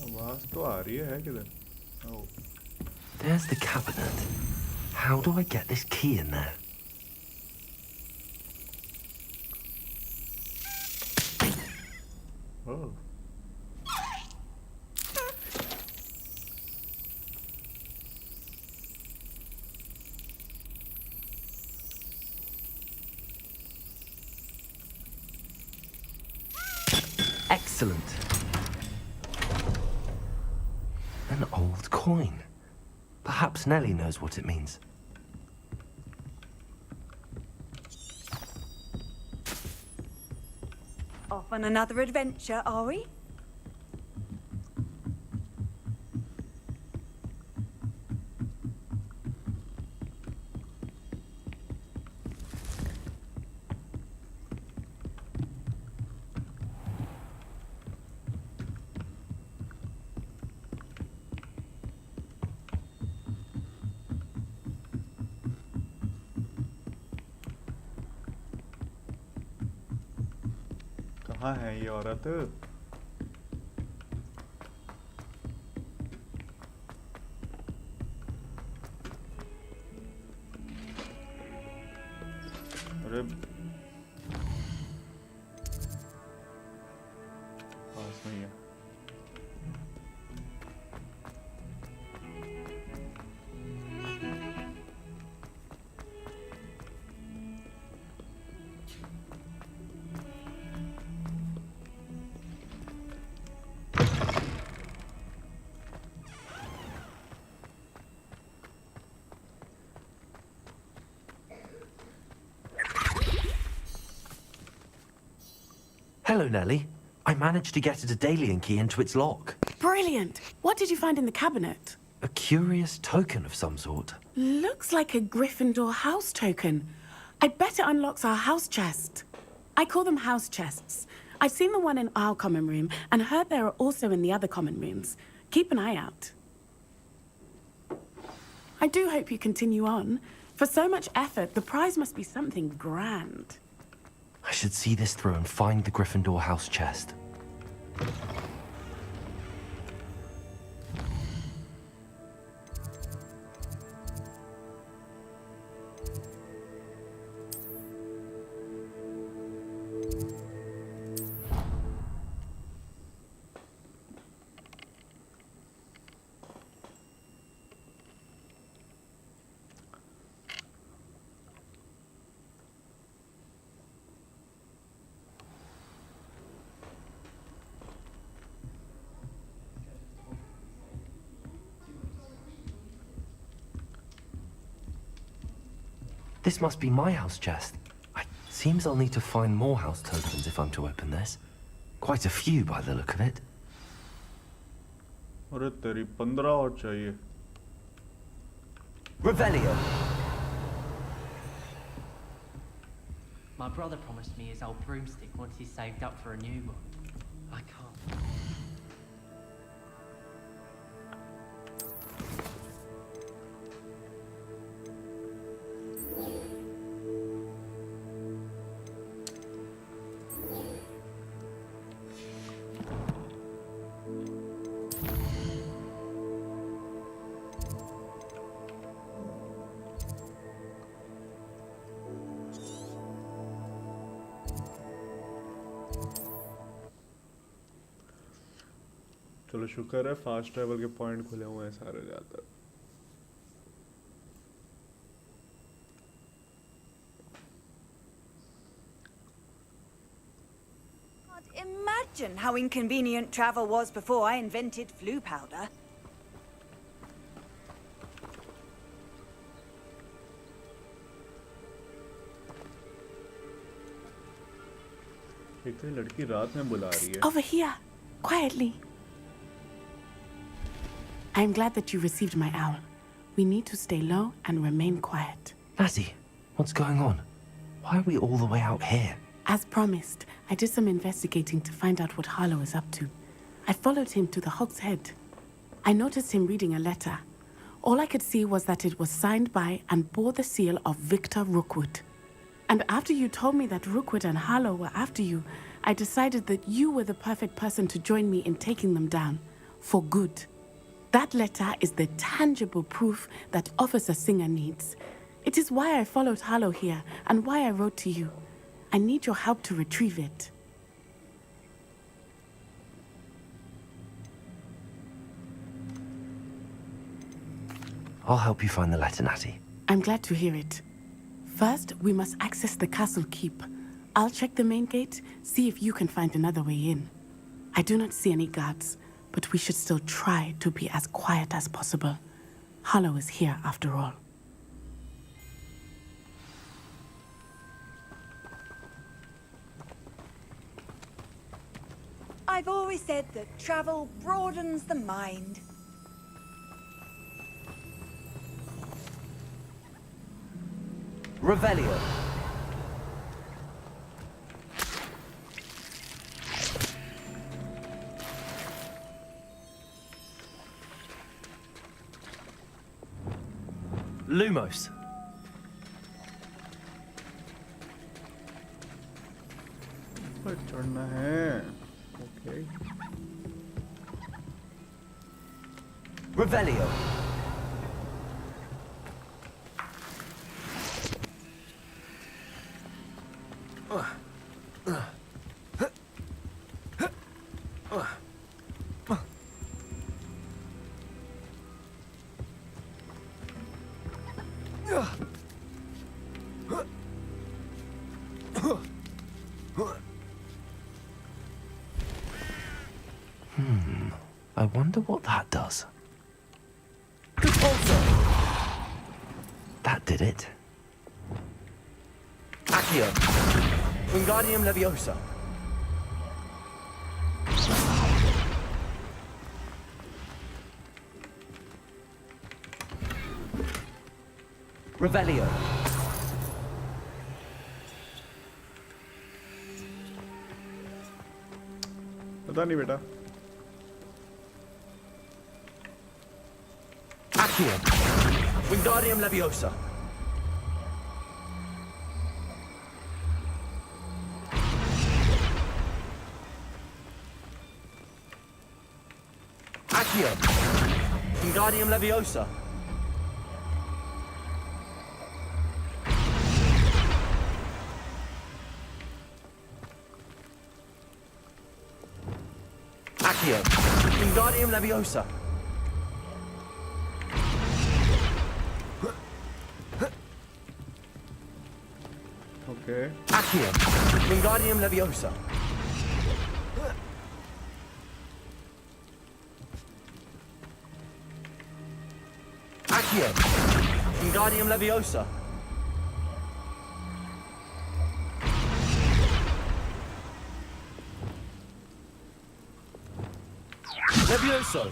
आवाज तो आ रही है किधर? Oh. There's the cabinet. How do I get this key in there? Oh. Excellent. An old coin. Perhaps Nellie knows what it means. Off on another adventure, are we? कहाँ है ये औरत? अरे पास में ही है। Hello, Nellie. I managed to get a Daedalian key into its lock. Brilliant! What did you find in the cabinet? A curious token of some sort. Looks like a Gryffindor house token. I bet it unlocks our house chest. I call them house chests. I've seen the one in our common room and heard there are also in the other common rooms. Keep an eye out. I do hope you continue on. For so much effort, the prize must be something grand. I should see this through and find the Gryffindor house chest. This must be my house chest. I Seems I'll need to find more house tokens if I'm to open this. Quite a few by the look of it. अरे तेरी 15 और चाहिए. Revelio. My brother promised me his old broomstick once he's saved up for a new one. I can't. चलो शुक्र है fast travel के point खुले हुए हैं सारे ज़्यादातर. Imagine how inconvenient travel was before I invented flu powder. एक तो लड़की रात में बुला रही है. Over here, quietly. I am glad that you received my owl. We need to stay low and remain quiet. Natty, what's going on? Why are we all the way out here? As promised, I did some investigating to find out what Harlow is up to. I followed him to the Hog's Head. I noticed him reading a letter. All I could see was that it was signed by and bore the seal of Victor Rookwood. And after you told me that Rookwood and Harlow were after you, I decided that you were the perfect person to join me in taking them down. For good. That letter is the tangible proof that Officer Singer needs. It is why I followed Harlow here and why I wrote to you. I need your help to retrieve it. I'll help you find the letter, Natty. I'm glad to hear it. First, we must access the castle keep. I'll check the main gate, see if you can find another way in. I do not see any guards, but we should still try to be as quiet as possible. Harlow is here after all. I've always said that travel broadens the mind. Revelio. Lumos. पर चढ़ना है. Okay. Revelio. I wonder what that does. That did it. Accio. Wingardium Leviosa. Revelio. पता नहीं बेटा. Accio. Wingardium Leviosa. Accio. Wingardium Leviosa. Accio. Wingardium Leviosa. Okay. Accio. Wingardium Leviosa. Accio. Wingardium Leviosa. Levioso!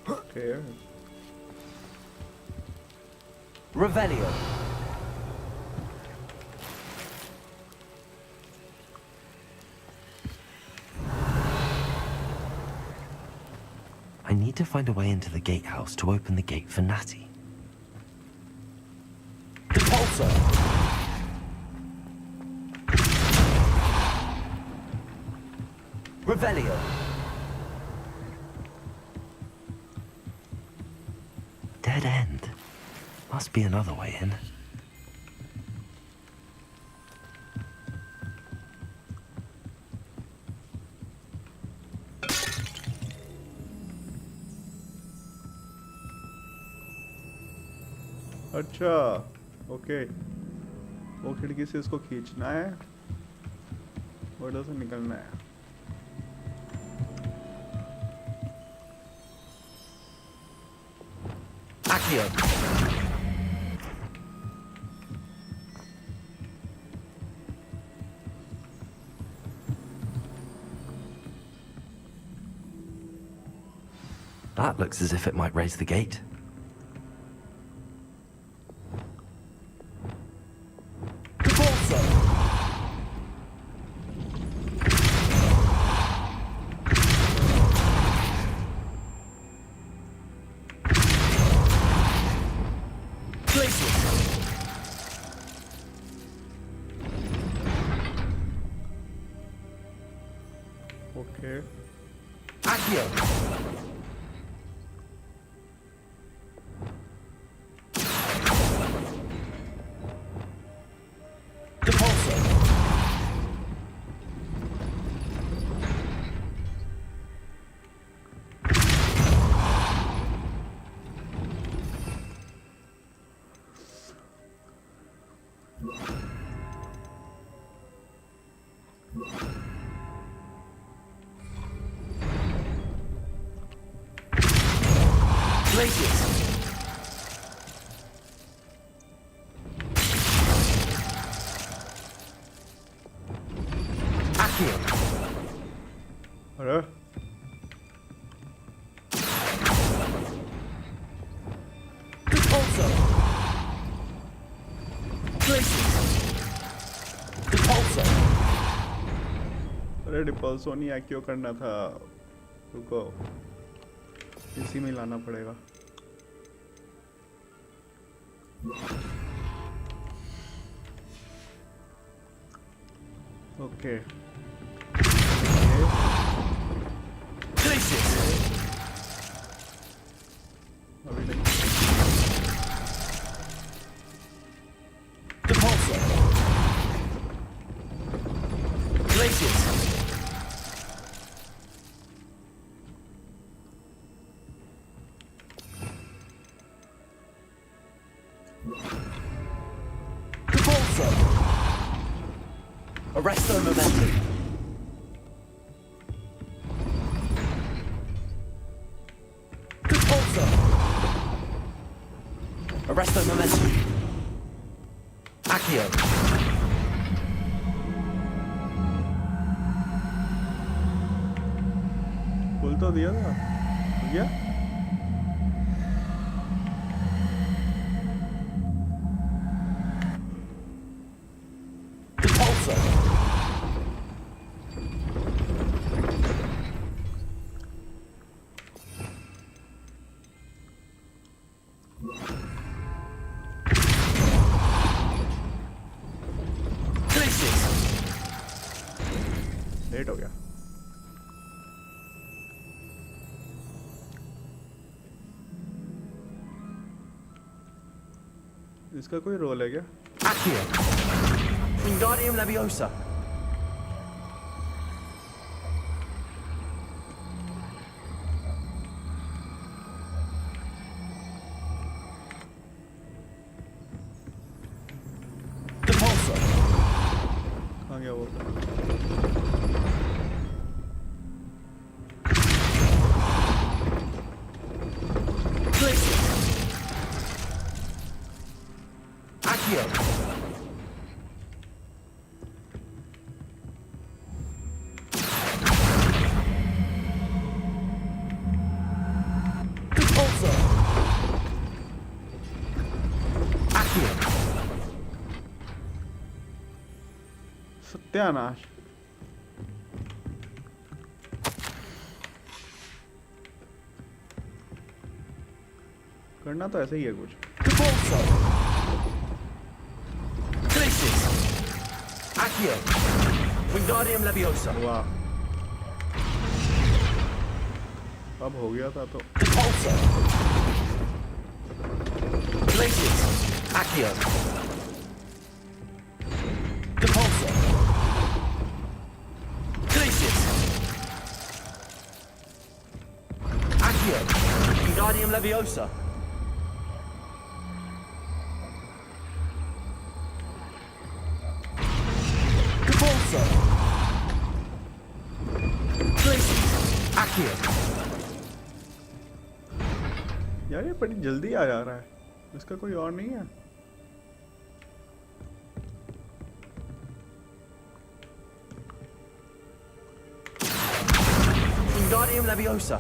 Okay. Revelio. I need to find a way into the gatehouse to open the gate for Natty. Depulso. Revelio. Dead end. Must be another way in. अच्छा okay वो खिड़की से इसको खींचना है और इधर से निकलना है Accio. That looks as if it might raise the gate. Depulso. Okay. Accio. Depulso. Glacius. Accio. अरे Depulso. Glacius. Depulso. अरे डिपल्सो नहीं एक्यो करना था रुको इसी में लाना पड़ेगा ओके Glacius. अभी नहीं Depulso. Glacius. Depulso. Arresto momentum. Depulso. Arresto momentum. Accio. बोल तो दिया था हो गया Depulso. Glacius. लेट हो गया इसका कोई रोल है क्या Accio. Wingardium Leviosa. Depulso. कहाँ गया वो Glacius. Accio. सत्यानाश। करना तो ऐसे ही है कुछ। वाह, अब हो गया था तो। Wingardium Leviosa. Repulsor. Glacius. Accio. यार ये बड़ी जल्दी आ जा रहा है, इसका कोई और नहीं है। Wingardium Leviosa.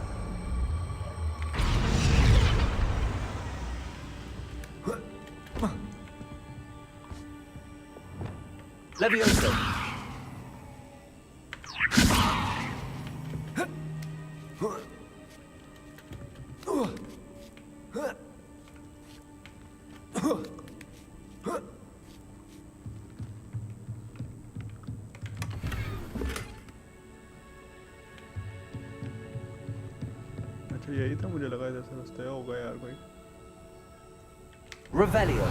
Leviosa. अच्छा यही था, मुझे लगा जैसे रास्ता होगा यार कोई। Revelio.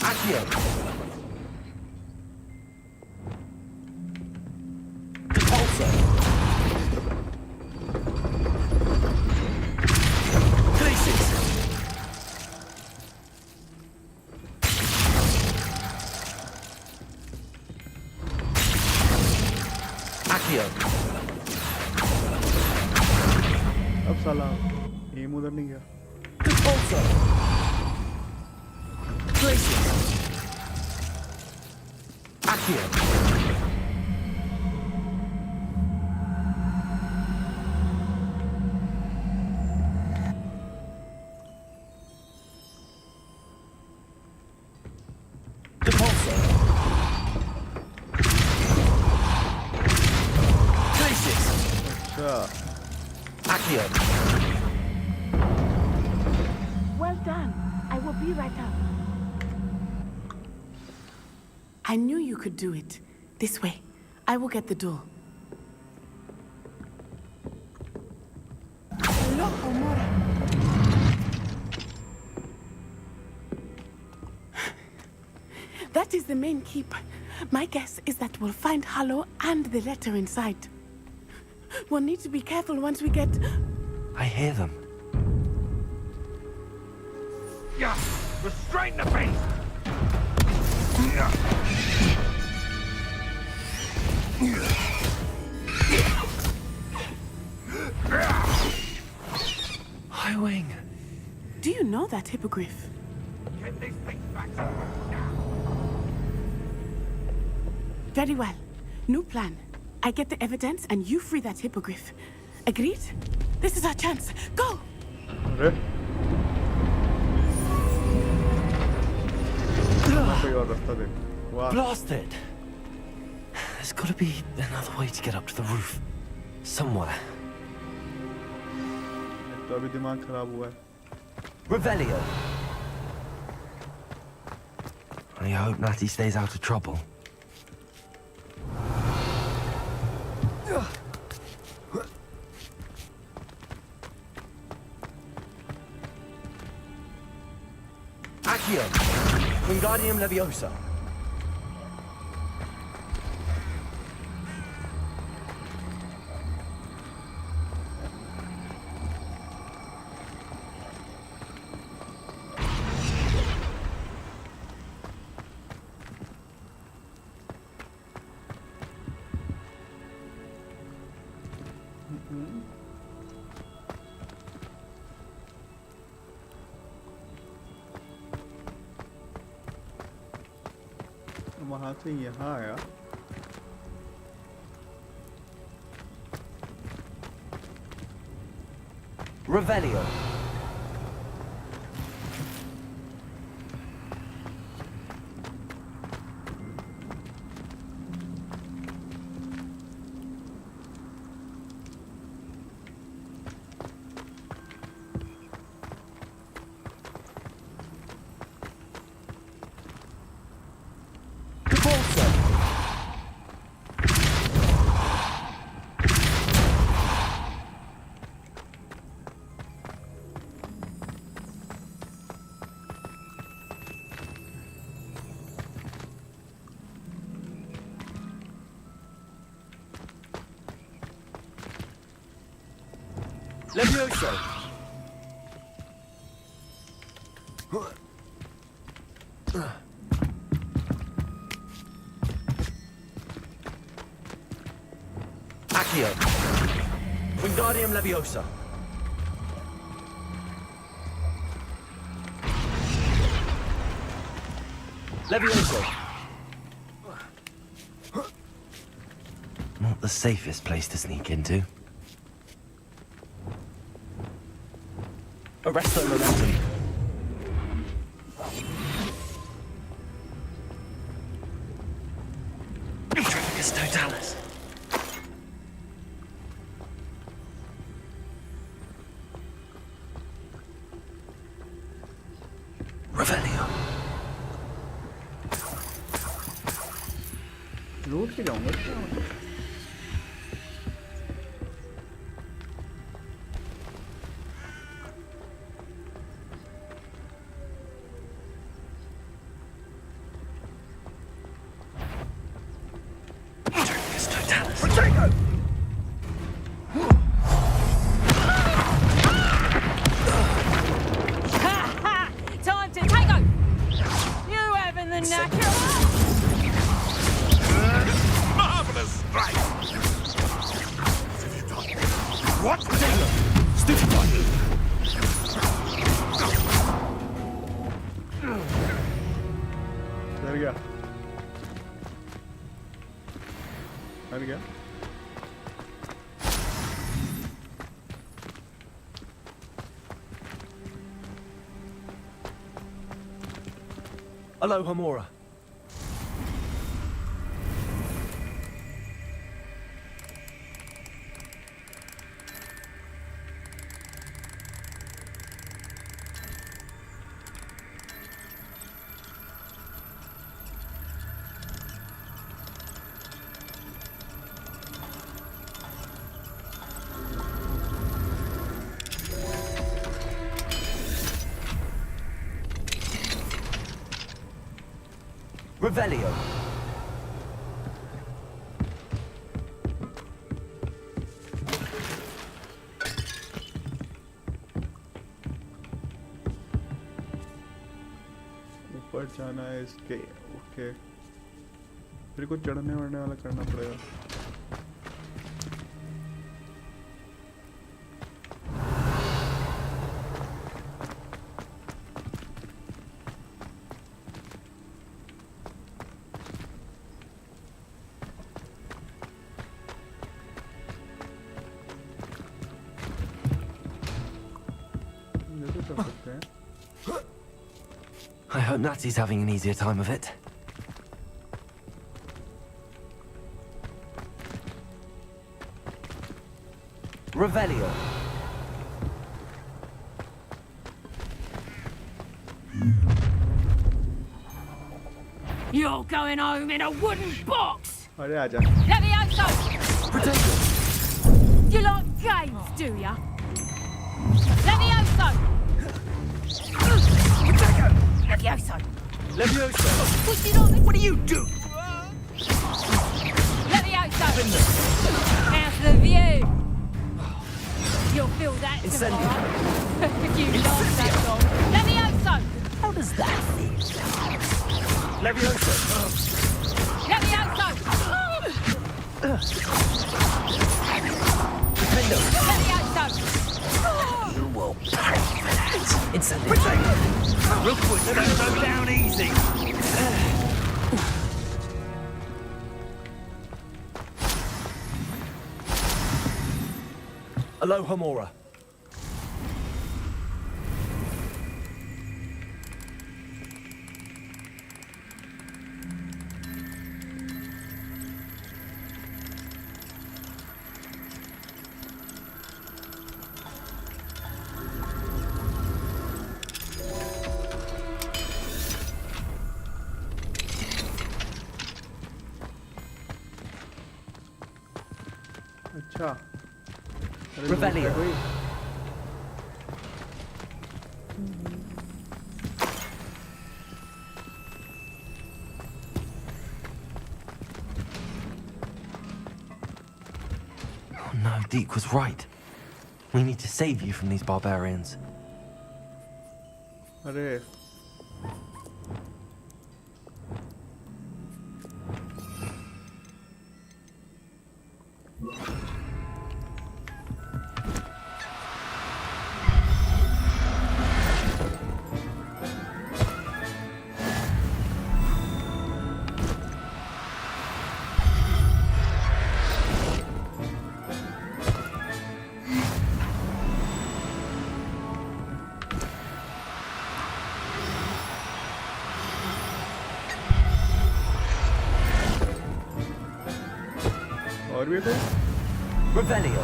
Accio. Repulsor. Glacius. Accio. अब साला एम उधर नहीं गया। Repulsor. Glacius. Accio. Repulsor. Glacius. अच्छा Accio. Well done. I will be right up. I knew you could do it. This way. I will get the door. Loco, Mora. That is the main keep. My guess is that we'll find Hollow and the letter inside. We'll need to be careful once we get... I hear them. Yeah, restrain the beast! Highwing. Do you know that hippogriff? Get these things back. Very well. New plan. I get the evidence and you free that hippogriff. Agreed? This is our chance. Go! अरे कोई और रास्ता दे। वाह Blasted! There's got to be another way to get up to the roof. Somewhere. तो अभी दिमाग खराब हुआ है। Revelio. I hope Natty stays out of trouble. Accio. Wingardium Leviosa. वहां से यहाँ आया. Revelio. Levioso. Accio. Wingardium Leviosa. Levioso. Not the safest place to sneak into. Arresto Momentum. Tricus Totalis. Revelio. लूट के जाऊंगा क्या? Time to tango! You having the knacker? Marvelous strike! What? Stupid one! डर गया. डर गया. Aloha Mora. Revelio. ऊपर जाना है इसके. ओके. फिर कुछ चढ़ने वढ़ने वाला करना पड़ेगा. I hope Natsy's having an easier time of it. Revelio. You're going home in a wooden box! अरे आजा. Levioso! You like games, do ya? Levioso! Levioso! Levioso. Push it on me! What do you do? Levioso! How's the view? You'll feel that tomorrow. You love that dog. Levioso! How does that feel? Levioso. Levioso! Defendo. Levioso! You will pay for that. Incendio. Real quick, don't go down easy. Aloha Mora. अच्छा Revelio. Oh no, Deke was right. We need to save you from these barbarians. अरे और भी कोई Revelio.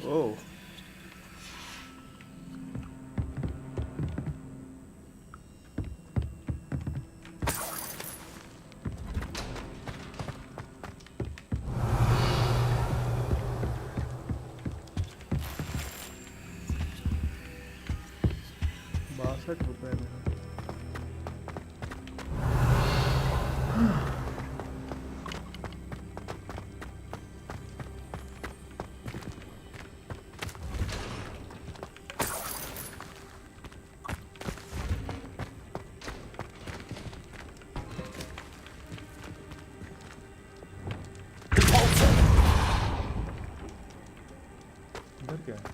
ओह ₹62 में इधर क्या है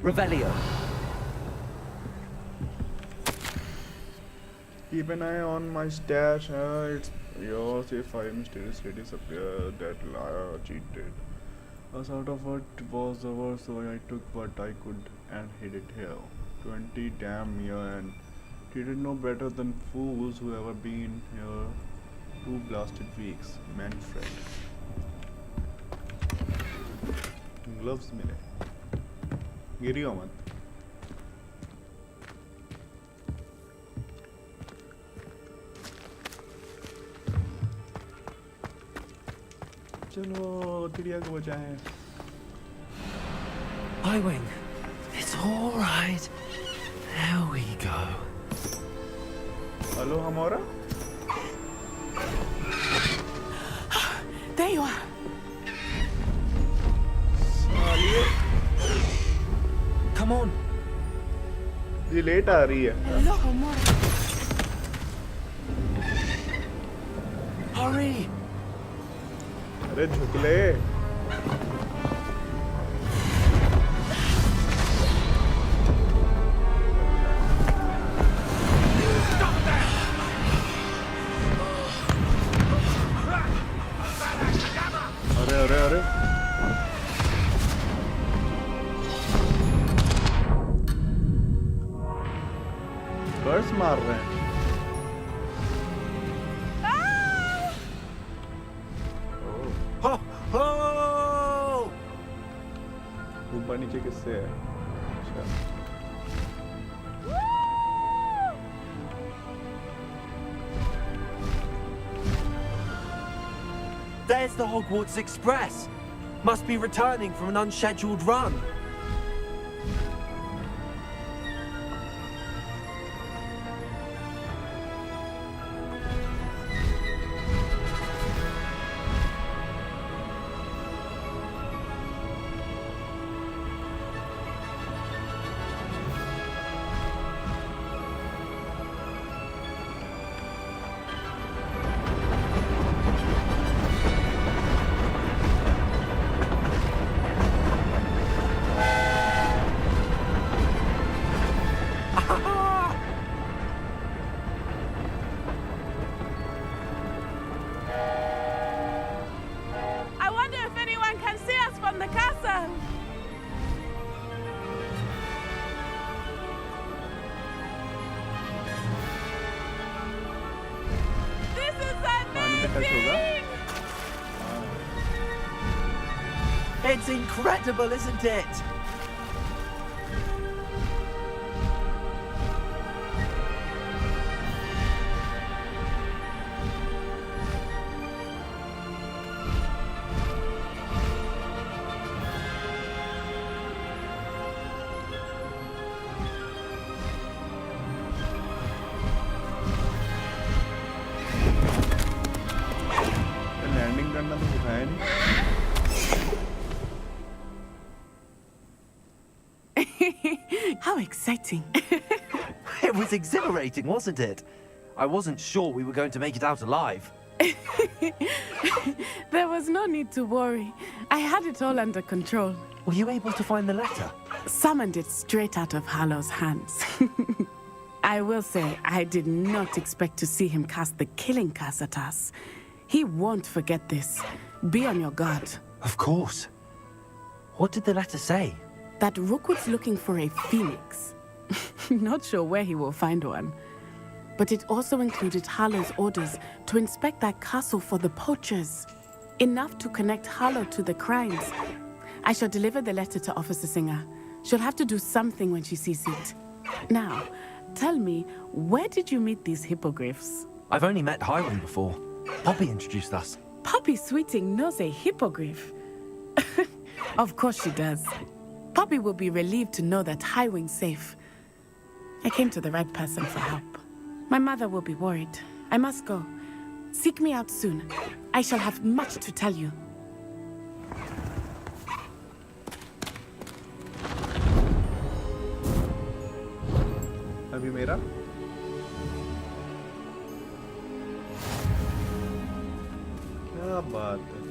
Revelio. Keep an eye on my stash. It's yours if I mysteriously disappear. That liar cheated. A sort of what was over, so I took what I could and hid it here. 20 damn year and didn't know better than fools who ever been here 2 blasted weeks. Manfred. Gloves मिले. गिरियो मत. चलो चिड़िया को बचाएं. I-Wing. It's all right. There we go. Hello हमारा. There you are. सालिए. Come on. ये late आ रही है. Aloha Mora. Hurry. अरे झुकले. अरे अरे अरे कर्स मार रहे हैं. Ho ho! ऊपर नीचे किससे है? अच्छा. There's the Hogwarts Express. Must be returning from an unscheduled run. It's incredible, isn't it? Landing करना तो सिखाया नहीं। How exciting. It was exhilarating, wasn't it? I wasn't sure we were going to make it out alive. There was no need to worry. I had it all under control. Were you able to find the letter? Summoned it straight out of Hallow's hands. I will say, I did not expect to see him cast the killing curse at us. He won't forget this. Be on your guard. Of course. What did the letter say? That Rookwood's looking for a phoenix. Not sure where he will find one. But it also included Harlow's orders to inspect that castle for the poachers. Enough to connect Harlow to the crimes. I shall deliver the letter to Officer Singer. She'll have to do something when she sees it. Now, tell me, where did you meet these hippogriffs? I've only met Hiram before. Poppy introduced us. Poppy Sweeting knows a hippogriff. Of course she does. Poppy will be relieved to know that Highwing's safe. I came to the right person for help. My mother will be worried. I must go. Seek me out soon. I shall have much to tell you. अभी मेरा क्या बात है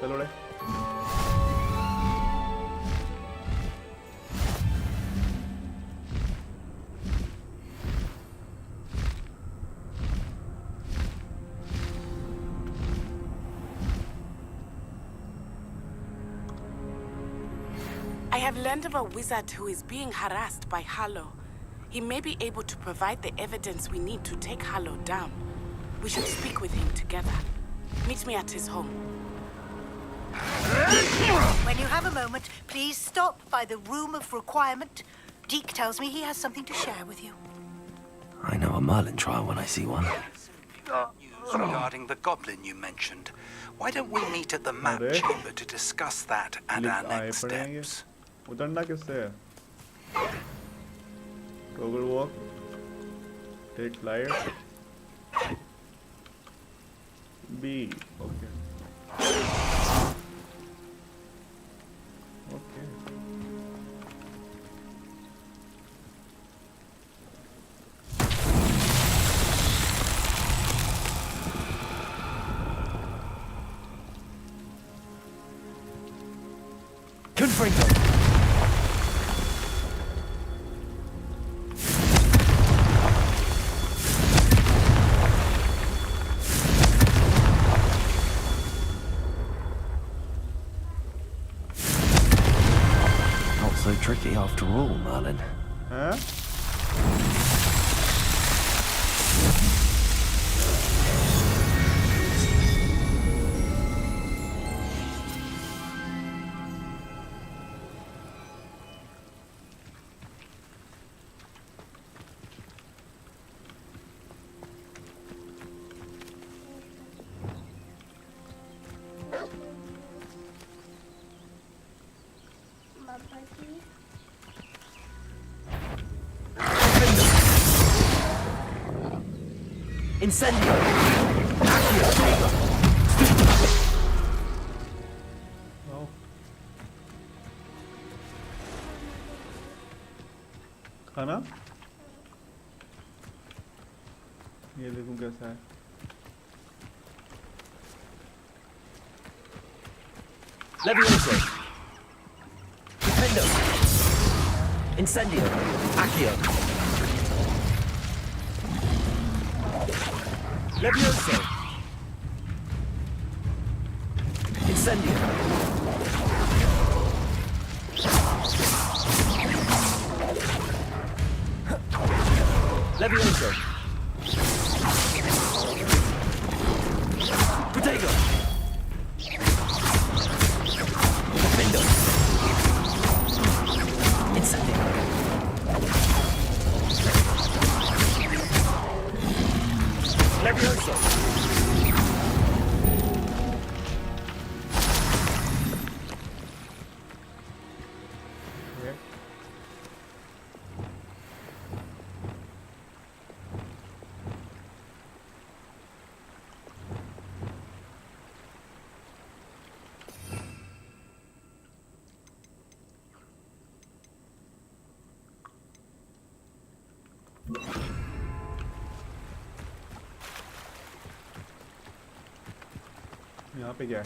चलो रे I have learned of a wizard who is being harassed by Harlow. He may be able to provide the evidence we need to take Harlow down. We should speak with him together. Meet me at his home. When you have a moment, please stop by the room of requirement. Deke tells me he has something to share with you. I know a Merlin trial when I see one. News regarding the goblin you mentioned. Why don't we meet at the map chamber to discuss that and our next steps? उतरना किससे है? Toggle walk. Take flight. B. Okay. Okay. Confringo. Not so tricky after all, Merlin. Huh? Incendio! No. खाना ये देखूं कैसा है Levioso! Defendo! Incendio! Accio! Levioso! Incendio! Levioso! Protego! यहाँ पे क्या है?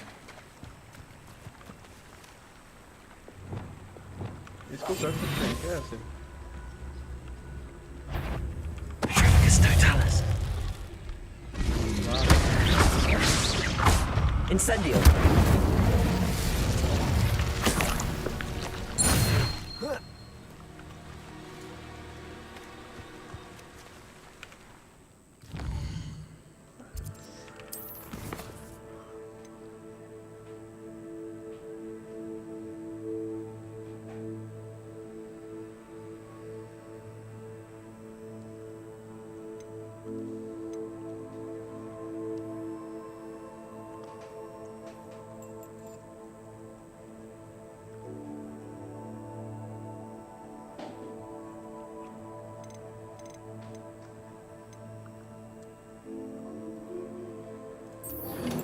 इसको कर सकते हैं क्या ऐसे? Incendio.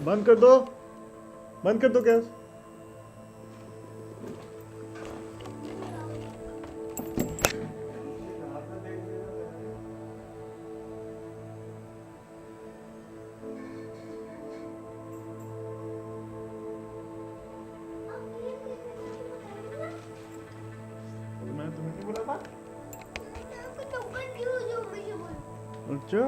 बंद कर दो, बंद कर दो गैस। मैं तुम्हें नहीं बोला था? अच्छा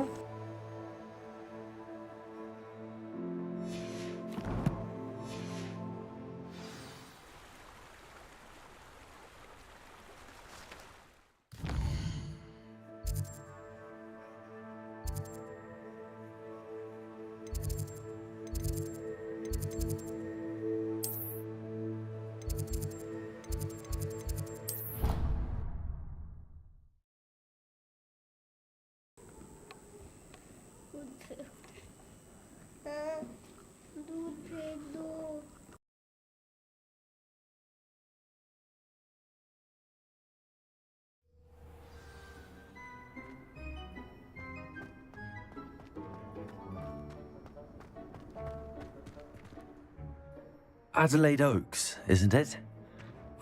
Adelaide Oaks, isn't it?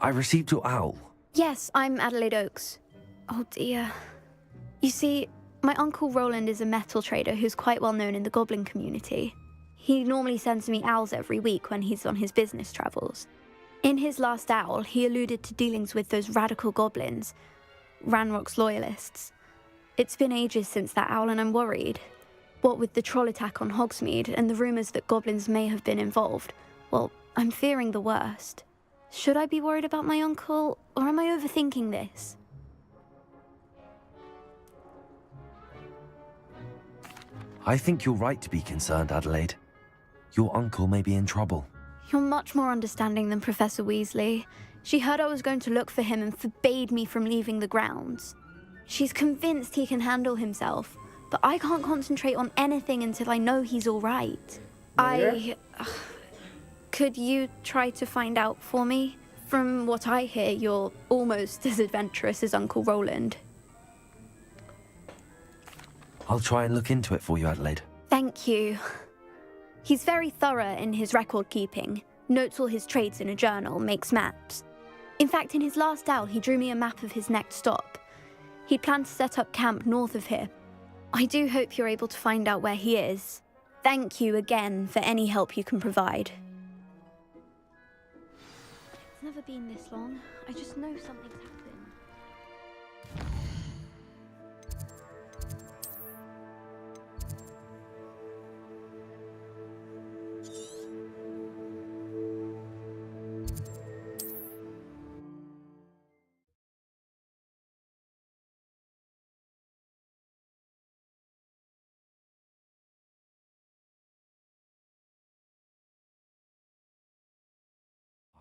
I received your owl. Yes, I'm Adelaide Oaks. Oh dear. You see, my uncle Roland is a metal trader who's quite well known in the goblin community. He normally sends me owls every week when he's on his business travels. In his last owl, he alluded to dealings with those radical goblins, Ranrock's loyalists. It's been ages since that owl and I'm worried. What with the troll attack on Hogsmeade and the rumours that goblins may have been involved, well, I'm fearing the worst. Should I be worried about my uncle, or am I overthinking this? I think you're right to be concerned, Adelaide. Your uncle may be in trouble. You're much more understanding than Professor Weasley. She heard I was going to look for him and forbade me from leaving the grounds. She's convinced he can handle himself, but I can't concentrate on anything until I know he's all right. Could you try to find out for me? From what I hear, you're almost as adventurous as Uncle Roland. I'll try and look into it for you, Adelaide. Thank you. He's very thorough in his record keeping, notes all his trades in a journal, makes maps. In fact, in his last owl, he drew me a map of his next stop. He'd planned to set up camp north of here. I do hope you're able to find out where he is. Thank you again for any help you can provide. It's never been this long. I just know something's happened.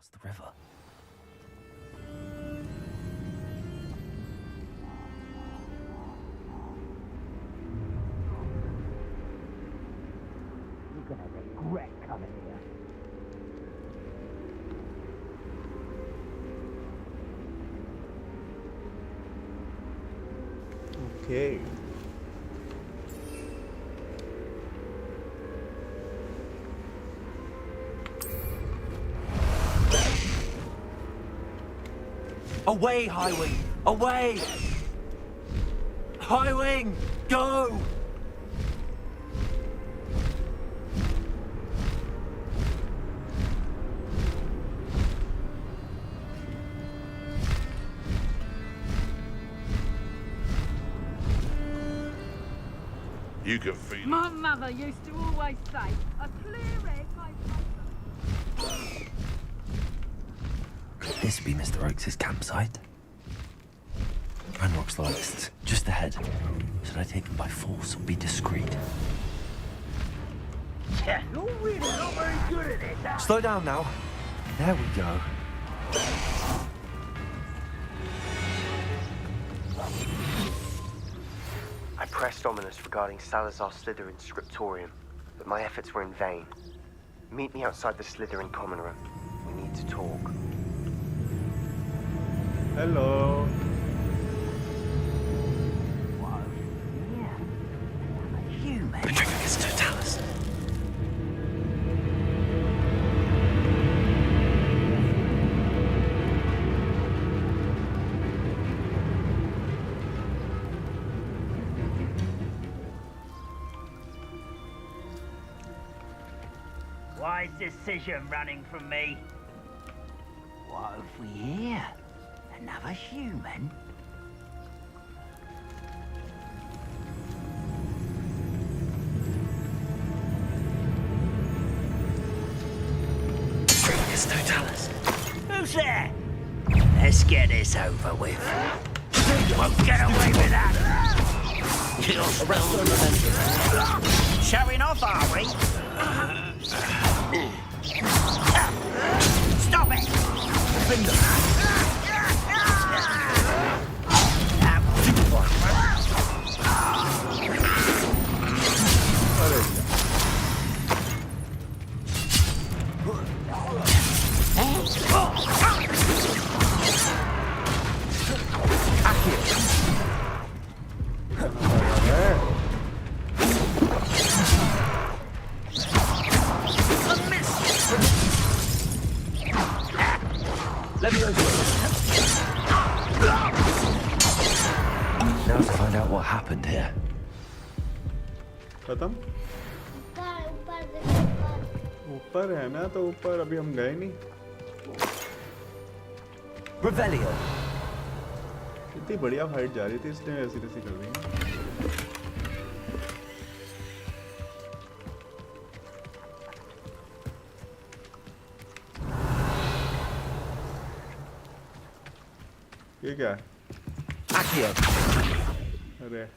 Across the river. You're gonna regret coming here. Okay. Away, Highwing! Away! Highwing! Go! You can feel it. My mother used to always say, a clear egg Could this be Mr. Oakes' campsite? Ranrock's loyalists, just ahead. Should I take them by force or be discreet? Yeah, you're really not very good at it, huh? Slow down now. There we go. I pressed Ominous regarding Salazar Slytherin's scriptorium, but my efforts were in vain. Meet me outside the Slytherin common room. We need to talk. Hello. Petrificus Totalis. Why is decision running from me? What have we here? Another human? Petrificus Totalis. Who's there? Let's get this over with. You won't get away with that. Showing off, are we? Stop it! Let me open it. Now to find out what happened here. खत्म ऊपर है ना तो ऊपर अभी हम गए नहीं Revelio. इतनी बढ़िया फाइट जा रही थी इसलिए ऐसी तैसी कर रही है ये क्या है Accio. अरे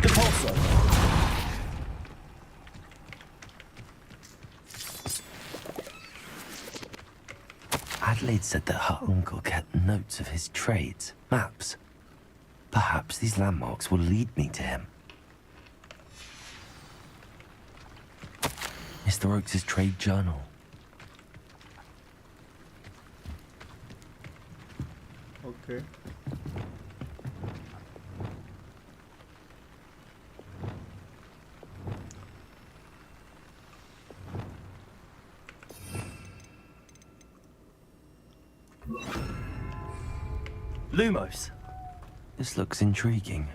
Compulso. Adelaide said that her uncle kept notes of his trades, maps. Perhaps these landmarks will lead me to him. Mr. Oakes' trade journal. Okay. Lumos. This looks intriguing.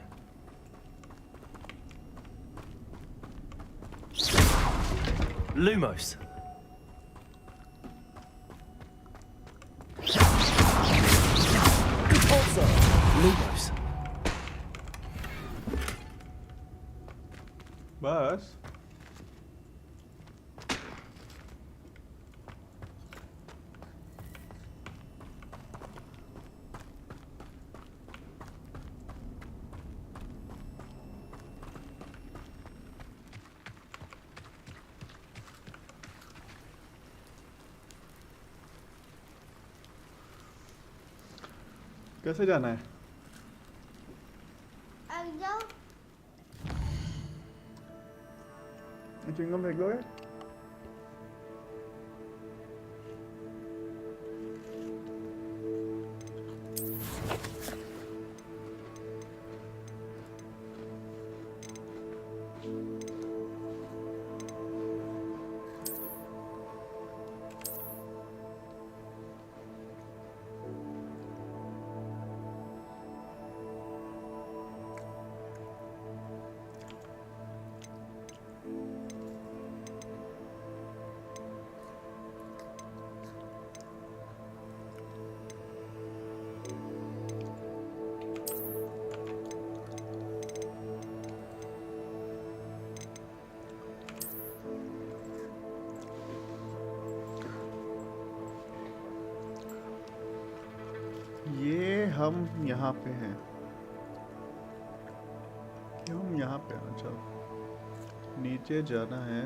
Lumos. Also, Lumos. बस कैसे जाना है चिंगम फेंक दोगे हम यहाँ पे हैं, कि हम यहाँ पे हैं। चलो नीचे जाना है।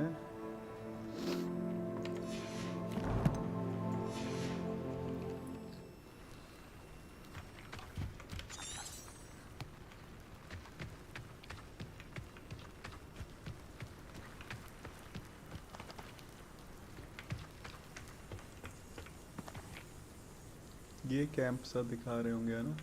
ये कैंप सा दिखा रहे होंगे, है ना?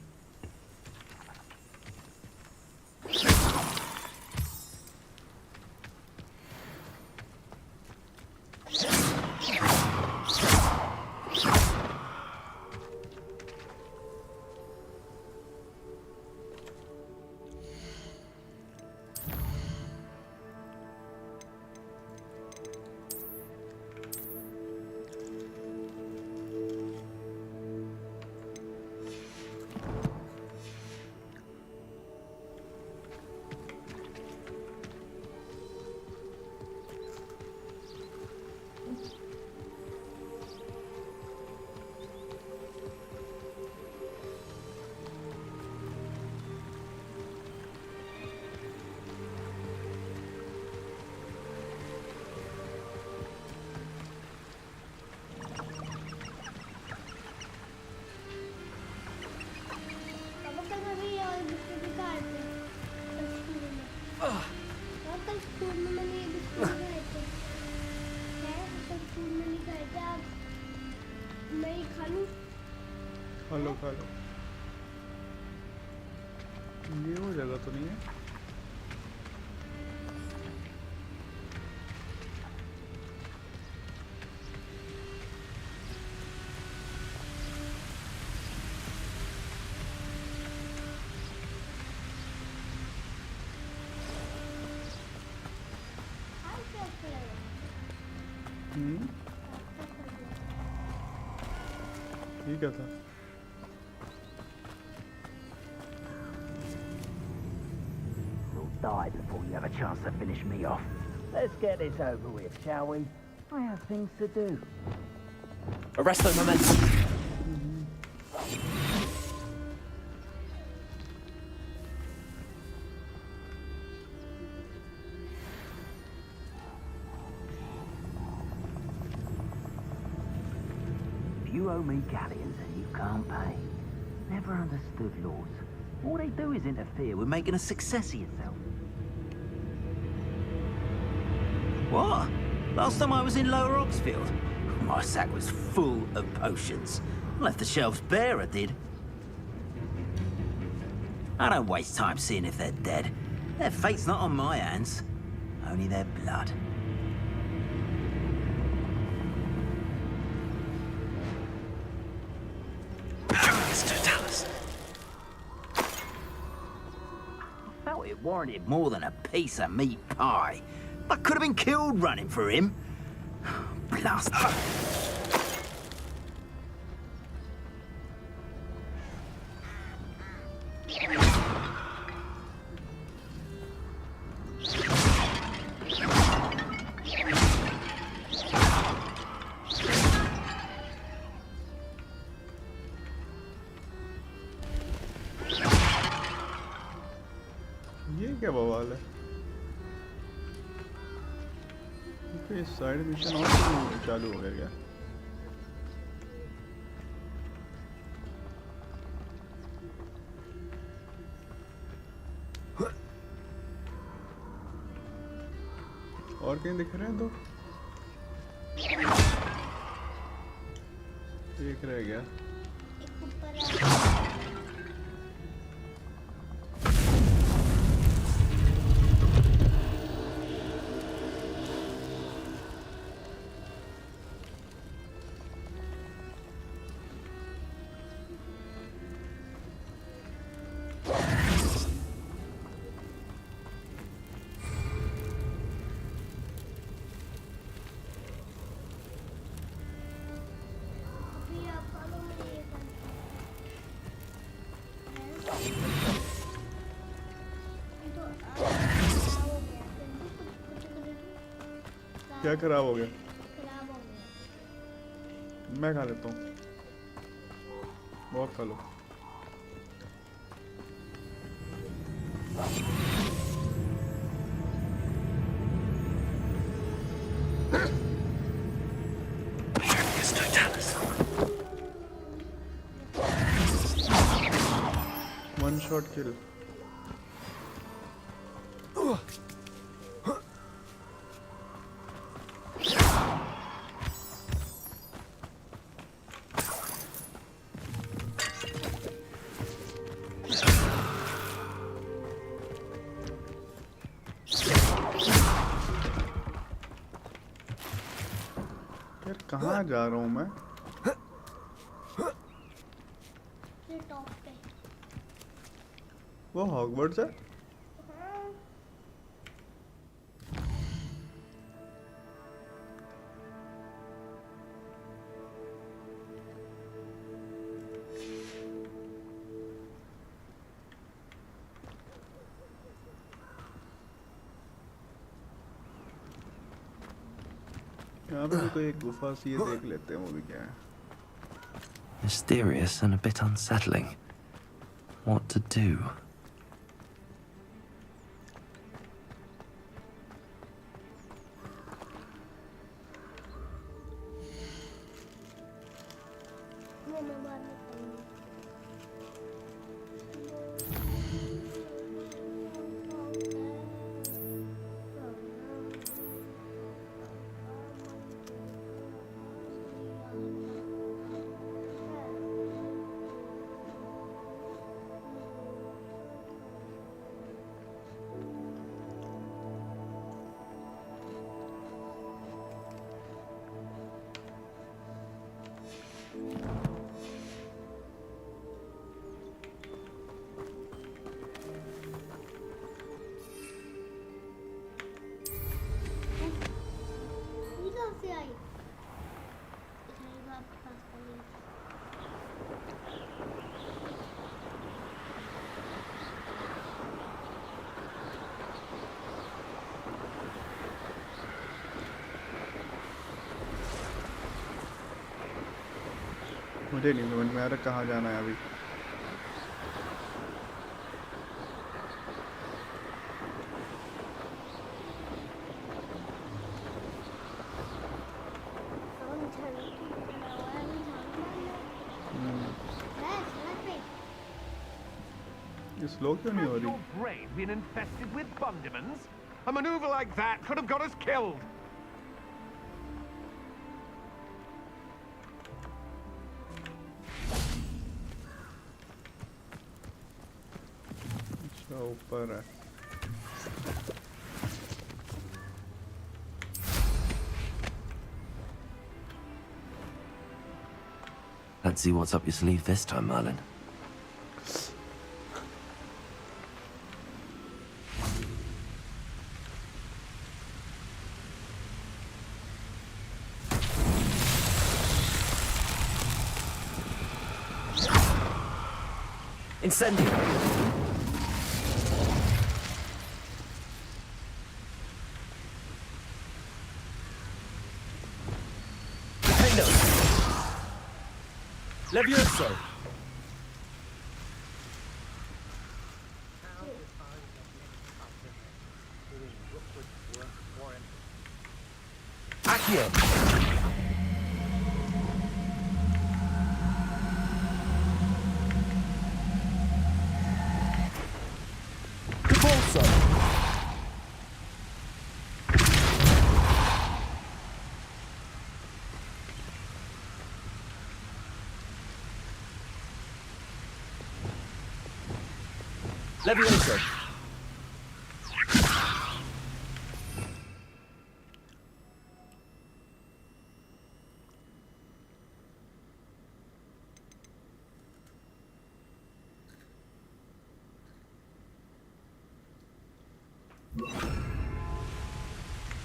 खा लो। ये वो जगह तो नहीं है? ये क्या था? Die before you have a chance to finish me off. Let's get this over with, shall we? I have things to do. Arrest the momentum. You owe me galleons and you can't pay. Never understood laws. All they do is interfere with making a success of yourself. What? Last time I was in Lower Oxfield, my sack was full of potions. I left the shelves bare, I did. I don't waste time seeing if they're dead. Their fate's not on my hands, only their blood. It warranted more than a piece of meat pie. I could have been killed running for him. Blast. क्या बवाल है? इस side mission और चालू हो गया क्या? और कहीं दिख रहे हैं तो? एक रह गया। क्या खराब हो गया? मैं खा लेता हूँ। बहुत खा लो। One shot kill. यार कहाँ जा रहा हूँ मैं? वो हॉगवर्ट्स है? यहाँ पे भी कोई एक गुफा सी है, देख लेते हैं वो भी क्या है. Mysterious and a bit unsettling. What to do? मुझे नहीं समझ में आ रहा कहाँ जाना है अभी. ये स्लो क्यों नहीं हो रही? Your brain been infested with bundimans? A maneuver like that could have got us killed. ऊपर है. Let's see what's up your sleeve this time, Merlin. Incendio! Levioso! Accio! Capolso! Levioso!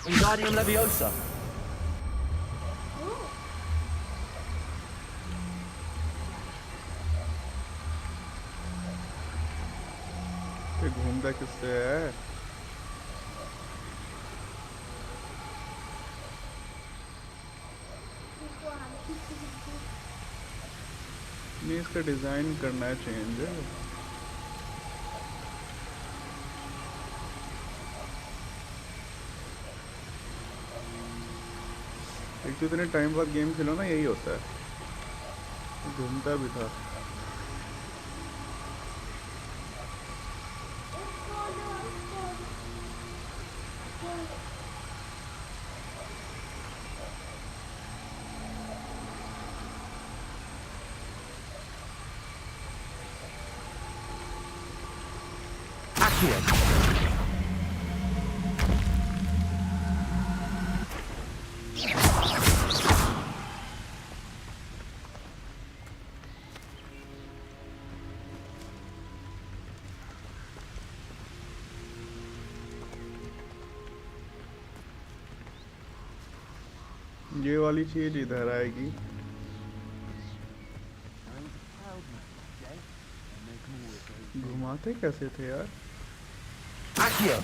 Wingardium Leviosa! ये घूमता किससे है? नहीं, इसका design करना है चेंज. एक तो इतने टाइम बाद गेम खेलो ना, यही होता है, घूमता भी था। ये वाली चीज इधर आएगी। घुमाते कैसे थे यार? Accio!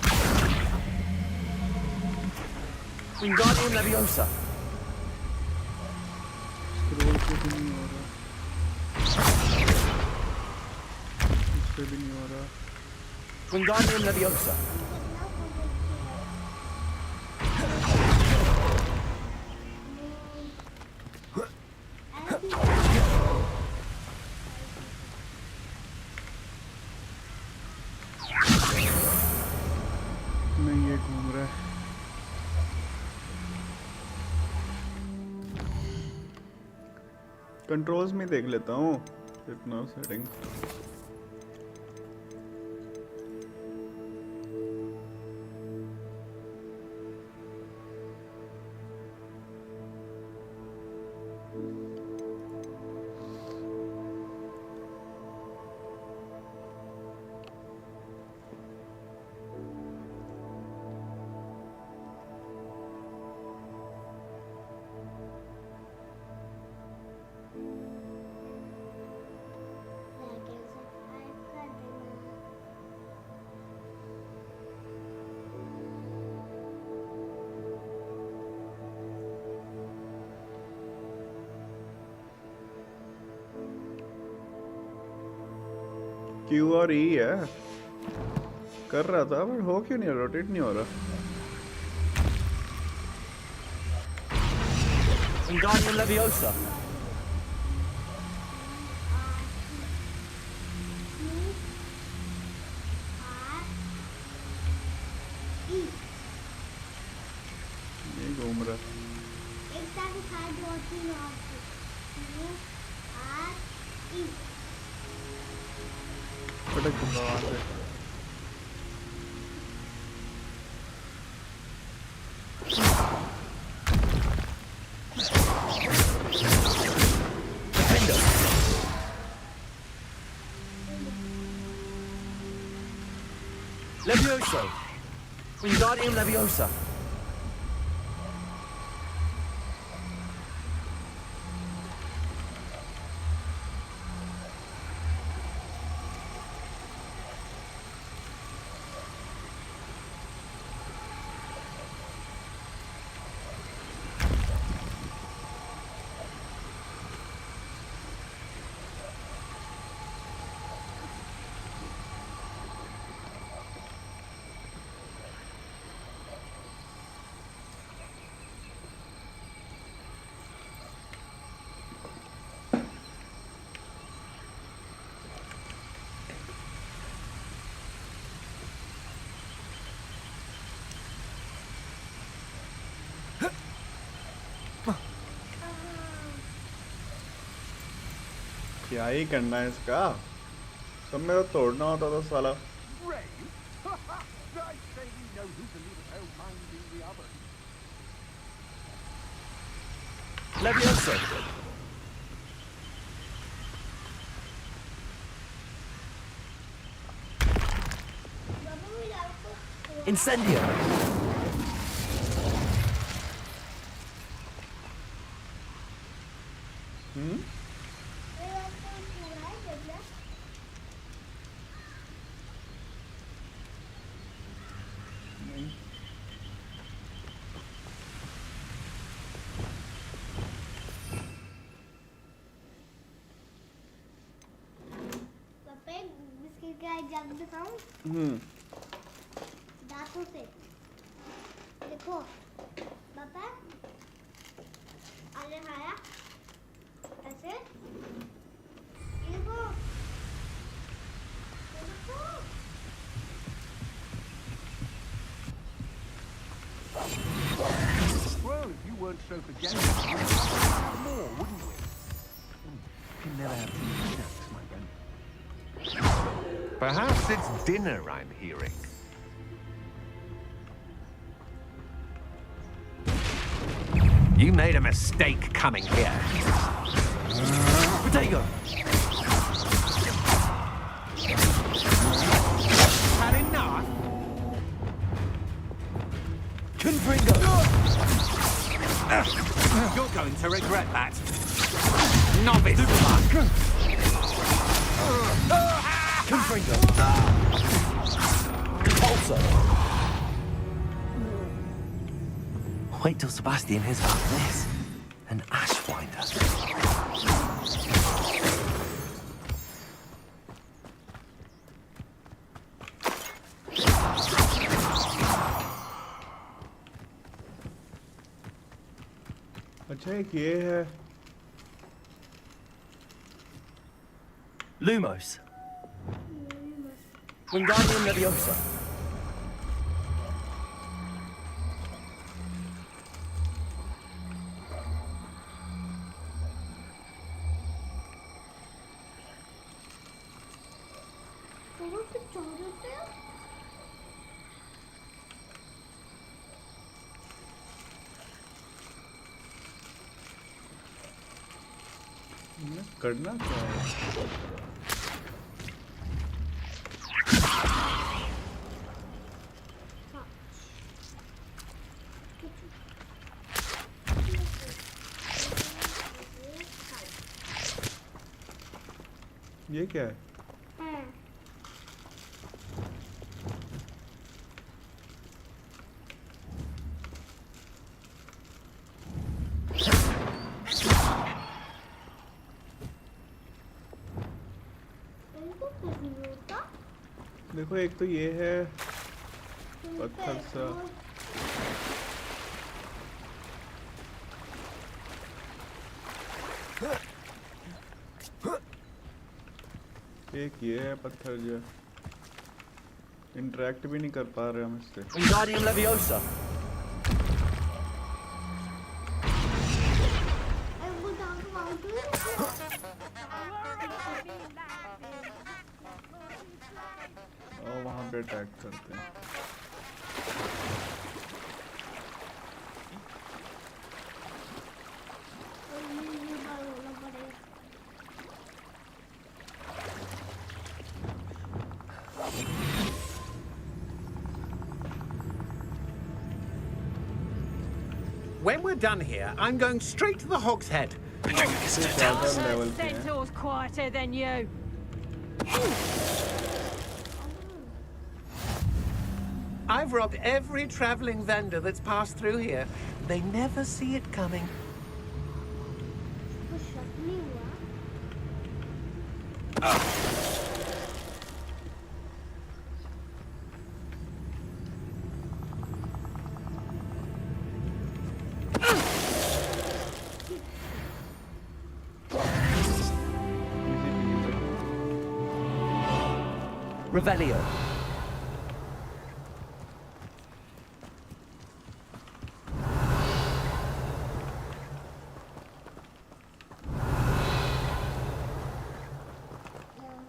Wingardium Leviosa! स्क्रॉल पे भी नहीं हो रहा, इस पे भी नहीं हो रहा। Wingardium Leviosa! नहीं, ये घूम रहा है। कंट्रोल्स में देख लेता हूँ इतना सेटिंग। क्यू और ई है, कर रहा था पर हो क्यों नहीं, रोटेट नहीं हो रहा। Wingardium Leviosa! ये घूम रहा है। पटक दूंगा वहाँ से। Levioso! Wingardium Leviosa! क्या ही करना है इसका, सब में तो तोड़ना होता था साला। Leviosa! Incendio! जग दिखाऊं? दांतों से देखो पापा, soap again, we'd have more, wouldn't we? Can never have too many snacks, my friend. Perhaps it's dinner I'm hearing. You made a mistake coming here. Potato! Had enough? Confringo! You're going to regret that. Novice. Confringo! Repulsor! Wait till Sebastian hears about this. An Ashwinder. अच्छा एक ये है Lumos. Wingardium Leviosa. करना क्या है ये क्या है देखो एक तो ये है पत्थर सा एक ये है पत्थर जो इंटरेक्ट भी नहीं कर पा रहे हम इससे Wingardium Leviosa. और वहाँ पे अटैक करते हैं When we're done here, I'm going straight to the Hog's Head. Centaur's quieter than you. I've robbed every traveling vendor that's passed through here. They never see it coming. Revelio.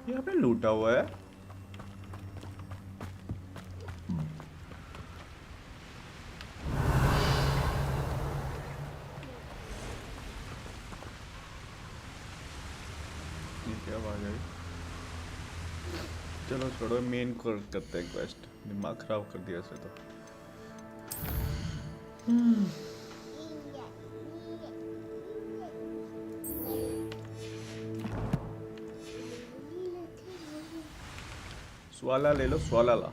यहाँ पे लूटा हुआ है ये क्या आवाज आई चलो छोड़ो मेन को करते हैं क्वेस्ट दिमाग खराब कर दिया इसे तो स्वाला ले लो स्वाला ला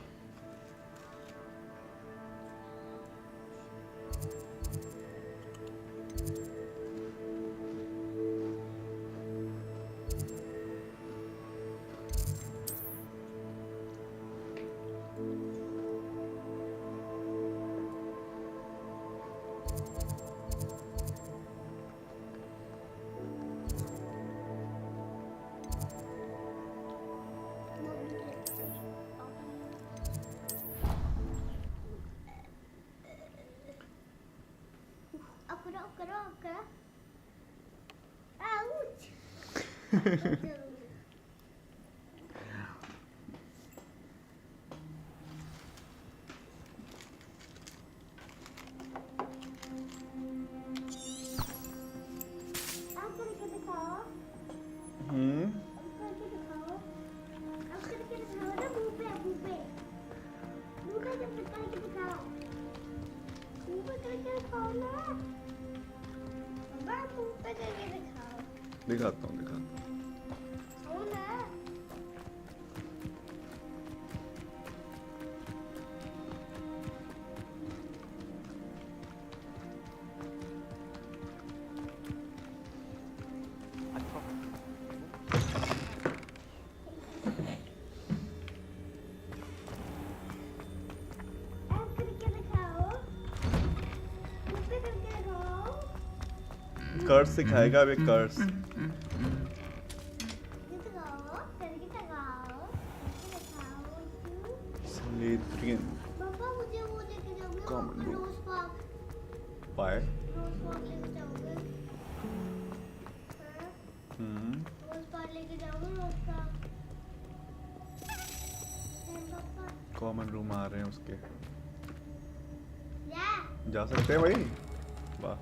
दिखाता हूँ कर्स सिखाएगा अभी curse Slytherin common room by common room आ रहे हैं उसके जा सकते हैं भाई वाह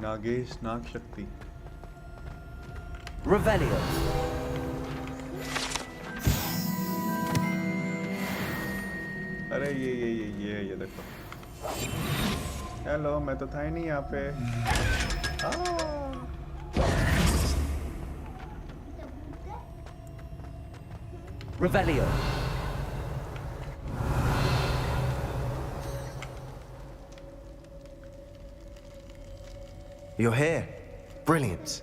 नागेश नाग शक्ति Revelio. अरे ये देखो हेलो मैं तो था ही नहीं यहाँ पे Revelio. You're here. Brilliant.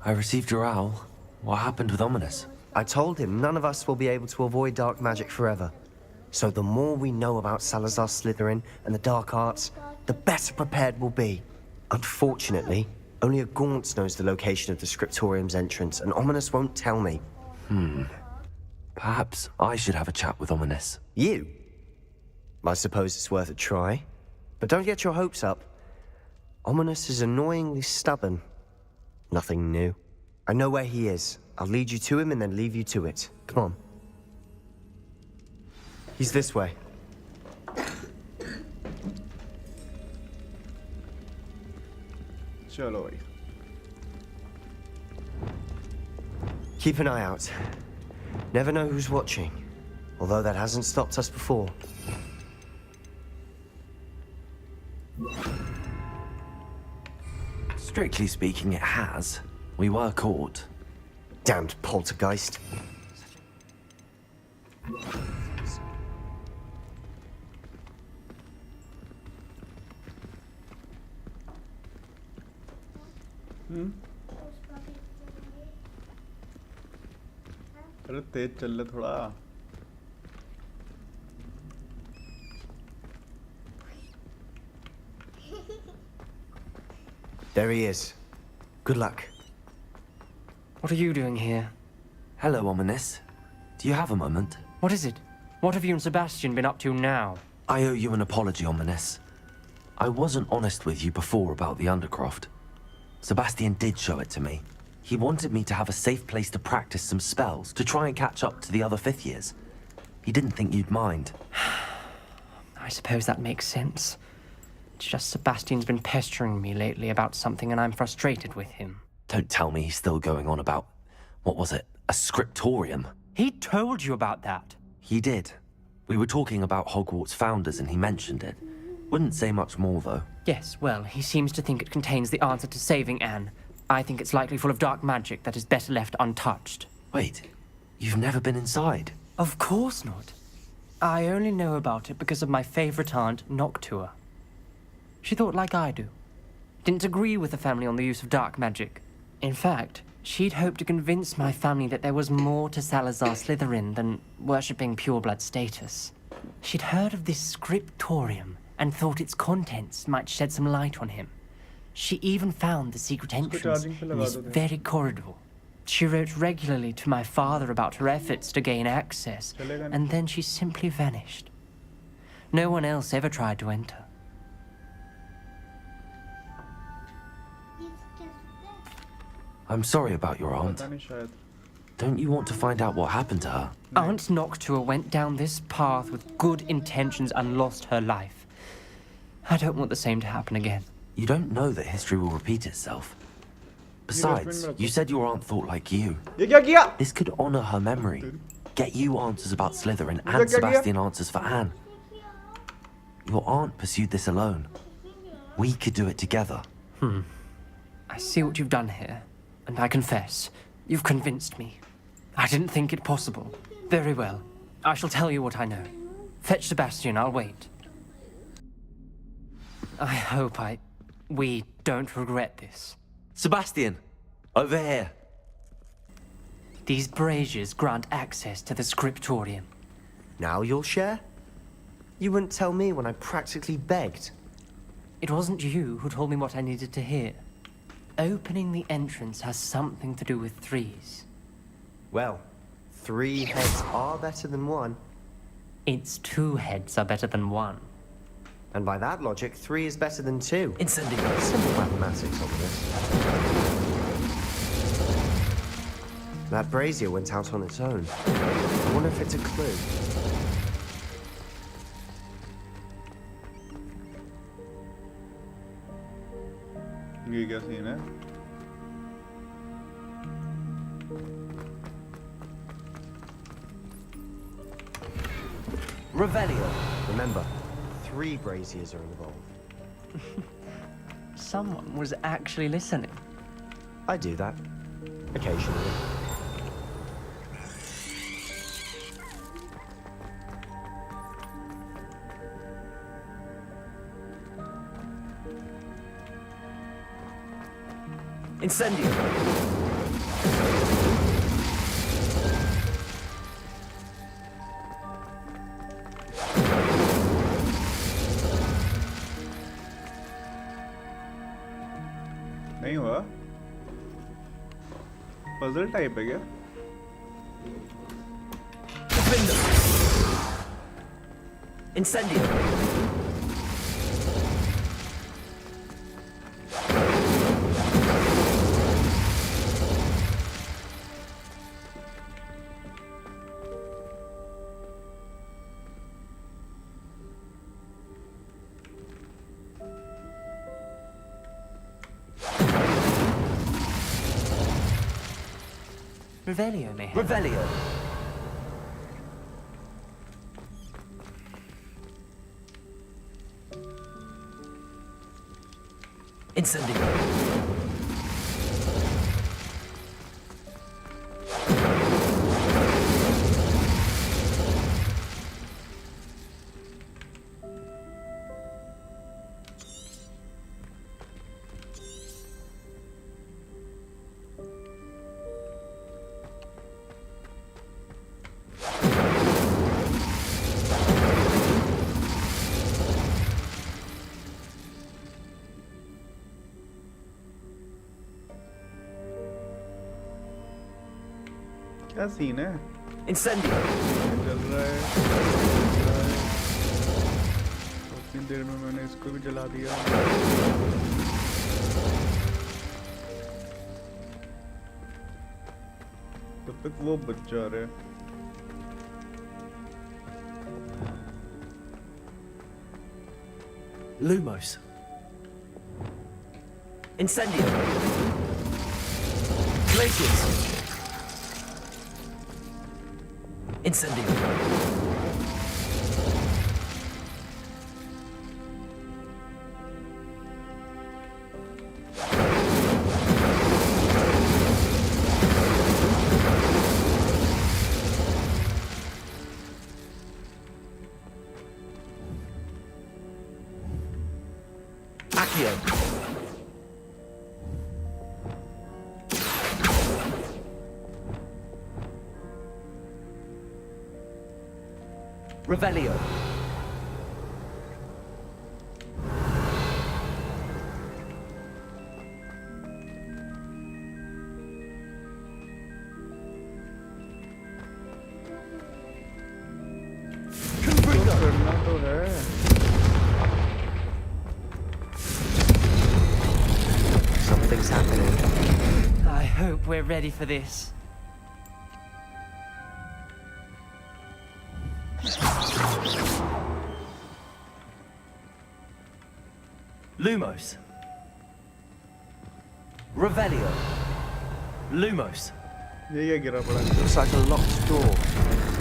I received your owl. What happened with Ominous? I told him none of us will be able to avoid dark magic forever. So the more we know about Salazar Slytherin and the dark arts, the better prepared we'll be. Unfortunately, only a Gaunt knows the location of the Scriptorium's entrance, and Ominous won't tell me. Perhaps I should have a chat with Ominous. You? I suppose it's worth a try. But don't get your hopes up. Ominous is annoyingly stubborn. Nothing new. I know where he is. I'll lead you to him and then leave you to it. Come on. He's this way. चलो भाई Keep an eye out. Never know who's watching. Although that hasn't stopped us before. Strictly speaking, it has. We were caught. Damned poltergeist. अरे तेज चल ले थोड़ा There he is. Good luck. What are you doing here? Hello, Ominous. Do you have a moment? What is it? What have you and Sebastian been up to now? I owe you an apology, Ominous. I wasn't honest with you before about the Undercroft. Sebastian did show it to me. He wanted me to have a safe place to practice some spells, to try and catch up to the other fifth years. He didn't think you'd mind. I suppose that makes sense. It's just Sebastian's been pestering me lately about something and I'm frustrated with him. Don't tell me he's still going on about, what was it, a scriptorium? He told you about that. He did. We were talking about Hogwarts founders and he mentioned it. Wouldn't say much more, though. Yes, well, he seems to think it contains the answer to saving Anne. I think it's likely full of dark magic that is better left untouched. Wait, you've never been inside? Of course not. I only know about it because of my favorite aunt, Noctua. She thought like I do. Didn't agree with the family on the use of dark magic. In fact, she'd hoped to convince my family that there was more to Salazar Slytherin than worshipping pureblood status. She'd heard of this scriptorium and thought its contents might shed some light on him. She even found the secret entrance in this very corridor. She wrote regularly to my father about her efforts to gain access, and then she simply vanished. No one else ever tried to enter. I'm sorry about your aunt. Don't you want to find out what happened to her? Aunt Noctua went down this path with good intentions and lost her life. I don't want the same to happen again. You don't know that history will repeat itself. Besides, you said your aunt thought like you. This could honor her memory. Get you answers about Slytherin and Sebastian answers for Anne. Your aunt pursued this alone. We could do it together. I see what you've done here, and I confess, you've convinced me. I didn't think it possible. Very well. I shall tell you what I know. Fetch Sebastian, I'll wait. I hope we don't regret this. Sebastian, over here. These braziers grant access to the scriptorium. Now you'll share? You wouldn't tell me when I practically begged. It wasn't you who told me what I needed to hear. Opening the entrance has something to do with threes. Well, 3 heads are better than 1. It's 2 heads are better than 1. And by that logic, 3 is better than 2. Incendiary. Simple mathematics on this. That brazier went out on its own. I wonder if it's a clue. ये क्या scene है? Revelio. Remember, 3 braziers are involved. Someone was actually listening. I do that. Occasionally. Incendio. नहीं हुआ? Puzzle type है क्या? Incendio. Revelio may have. Revelio. Incendio. क्या scene है? Incendio. चल रहा है। उतनी देर में मैंने इसको भी जला दिया। तब तक वो बच जा रहे हैं। Lumos. Incendio. Glaciers. Incendio. Accio. Revelio. है? Something's happening. I hope we're ready for this. Lumos. Revelio. Lumos. ये क्या गिरा पड़ा? Looks like a locked door.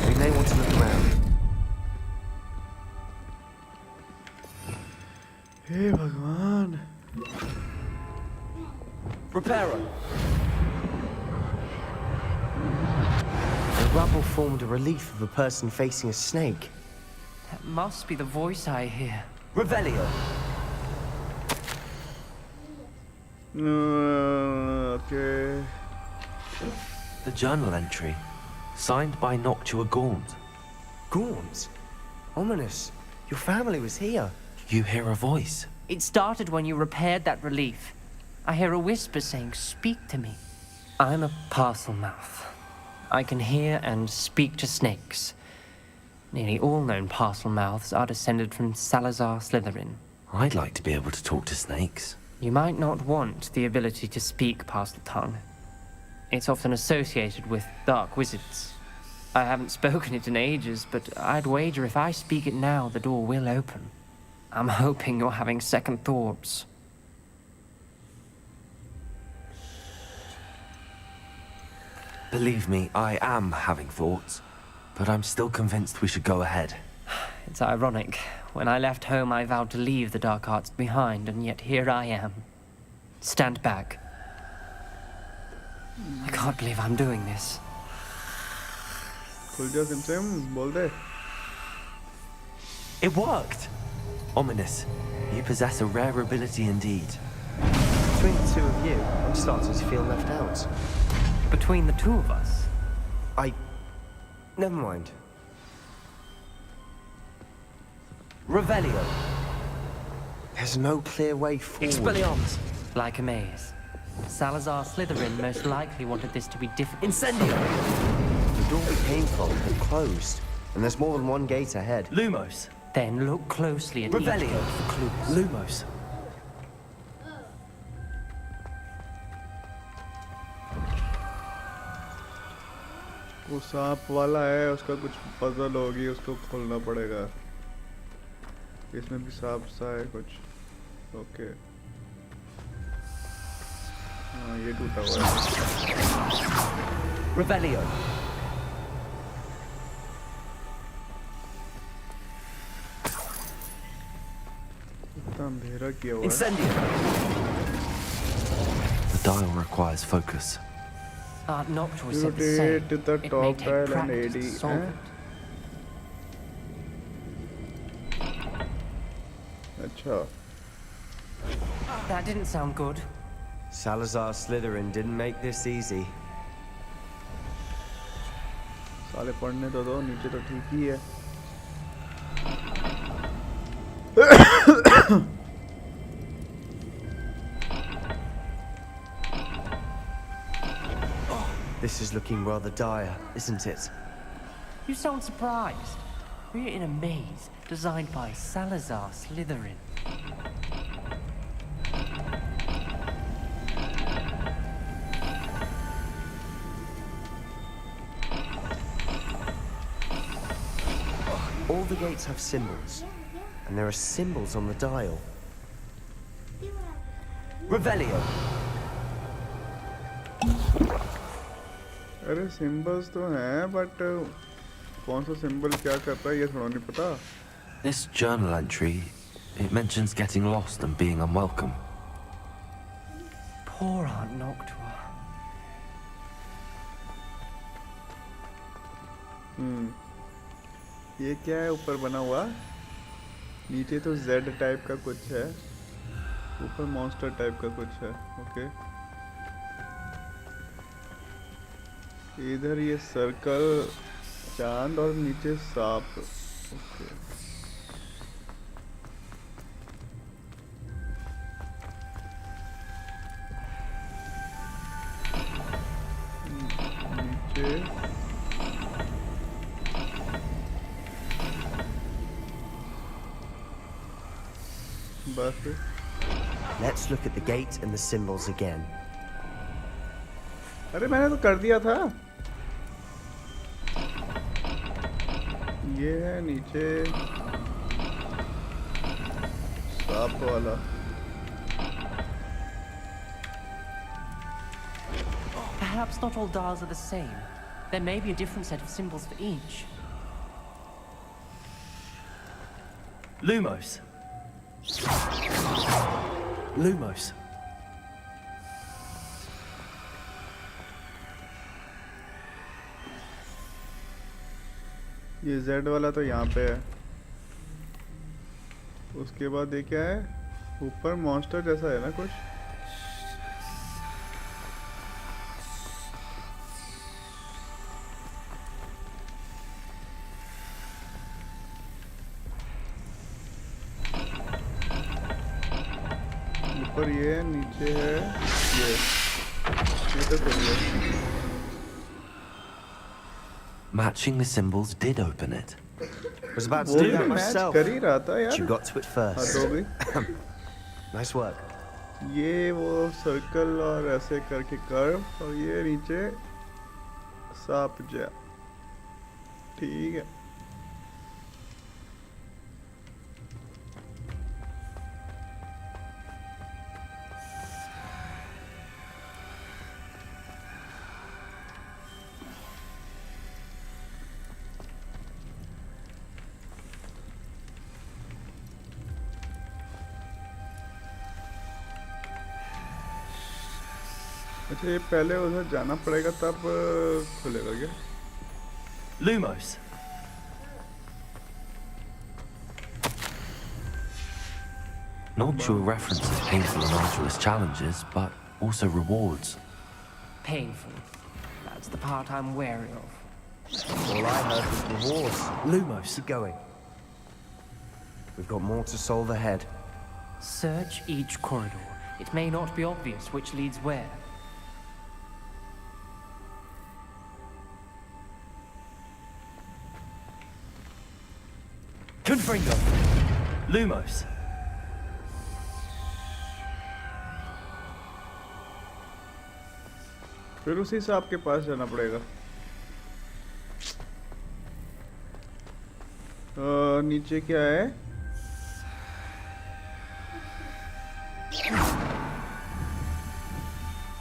We may want to look around. हे भगवान. Reparo. The rubble formed a relief of a person facing a snake. That must be the voice I hear. Revelio. Okay. The journal entry, signed by Noctua Gaunt. Gaunt? Ominous. Your family was here. You hear a voice. It started when you repaired that relief. I hear a whisper saying, "Speak to me." I'm a parcel mouth. I can hear and speak to snakes. Nearly all known parcel mouths are descended from Salazar Slytherin. I'd like to be able to talk to snakes. You might not want the ability to speak parcel tongue. It's often associated with dark wizards. I haven't spoken it in ages, but I'd wager if I speak it now, the door will open. I'm hoping you're having second thoughts. Believe me, I am having thoughts, but I'm still convinced we should go ahead. It's ironic. When I left home, I vowed to leave the dark arts behind, and yet here I am. Stand back. I can't believe I'm doing this. खुल जा SIM बोल दे. It worked! Ominous, you possess a rare ability indeed. Between the two of you, I'm starting to feel left out. Between the two of us? Never mind. Revelio. There's no clear way forward. Expelliarmus. Like a maze. Salazar Slytherin most likely wanted this to be difficult. Incendio. The door we came from had closed, and there's more than one gate ahead. Lumos. Then look closely at Revelio. each gate for clues. Lumos. वो सांप वाला है, उसका कुछ puzzle होगी, उसको खोलना पड़ेगा. इसमें भी सांप सा है कुछ. ओके. हाँ ये टूटा हुआ है. Revelio. इतना अंधेरा किया हुआ है. Incendio. The dial requires focus. Noctua said the same. Rotate the It may top take dial and practice AD. to solve it. अच्छा. That didn't sound good. Salazar Slytherin didn't make this easy. साले पढ़ने तो दो, नीचे तो ठीक ही है. This is looking rather dire, isn't it? You sound surprised. We're in a maze designed by Salazar Slytherin. All the gates have symbols, and there are symbols on the dial. Revelio. अरे symbols तो हैं, but कौन सा symbol क्या करता है ये थोड़ा नहीं पता. This journal entry, it mentions getting lost and being unwelcome. Poor Aunt Noctua. ये क्या है ऊपर बना हुआ? नीचे तो Z टाइप का कुछ है, ऊपर मॉन्स्टर टाइप का कुछ है. ओके. इधर ये सर्कल, चांद और नीचे सांप. ओके. नीचे. बस Let's look at the gate and the symbols again. अरे मैंने तो कर दिया था। ये है नीचे सांप वाला। Perhaps not all dials are the same. There may be a different set of symbols for each. Lumos. Lumos. ये Z वाला तो यहाँ पे है। उसके बाद ये क्या है? ऊपर मॉन्स्टर जैसा है ना कुछ? ऊपर ये नीचे है ये तो सही है। Matching the symbols did open it. I was about to do that myself. कर ही रहा था यार। You got to it first. हाँ, हो गई। Nice work. ये वो सर्कल और ऐसे करके कर्व और ये नीचे सांप जा। ठीक है। अच्छा ये पहले उधर जाना पड़ेगा तब खुलेगा क्या? Lumos. Not sure references painful and arduous challenges, but also rewards. Painful. That's the part I'm wary of. All I heard was rewards. Lumos. Keep going. We've got more to solve ahead. Search each corridor. It may not be obvious which leads where. Confringo. Lumos. फिर उसी सांप के पास जाना पड़ेगा। नीचे क्या है?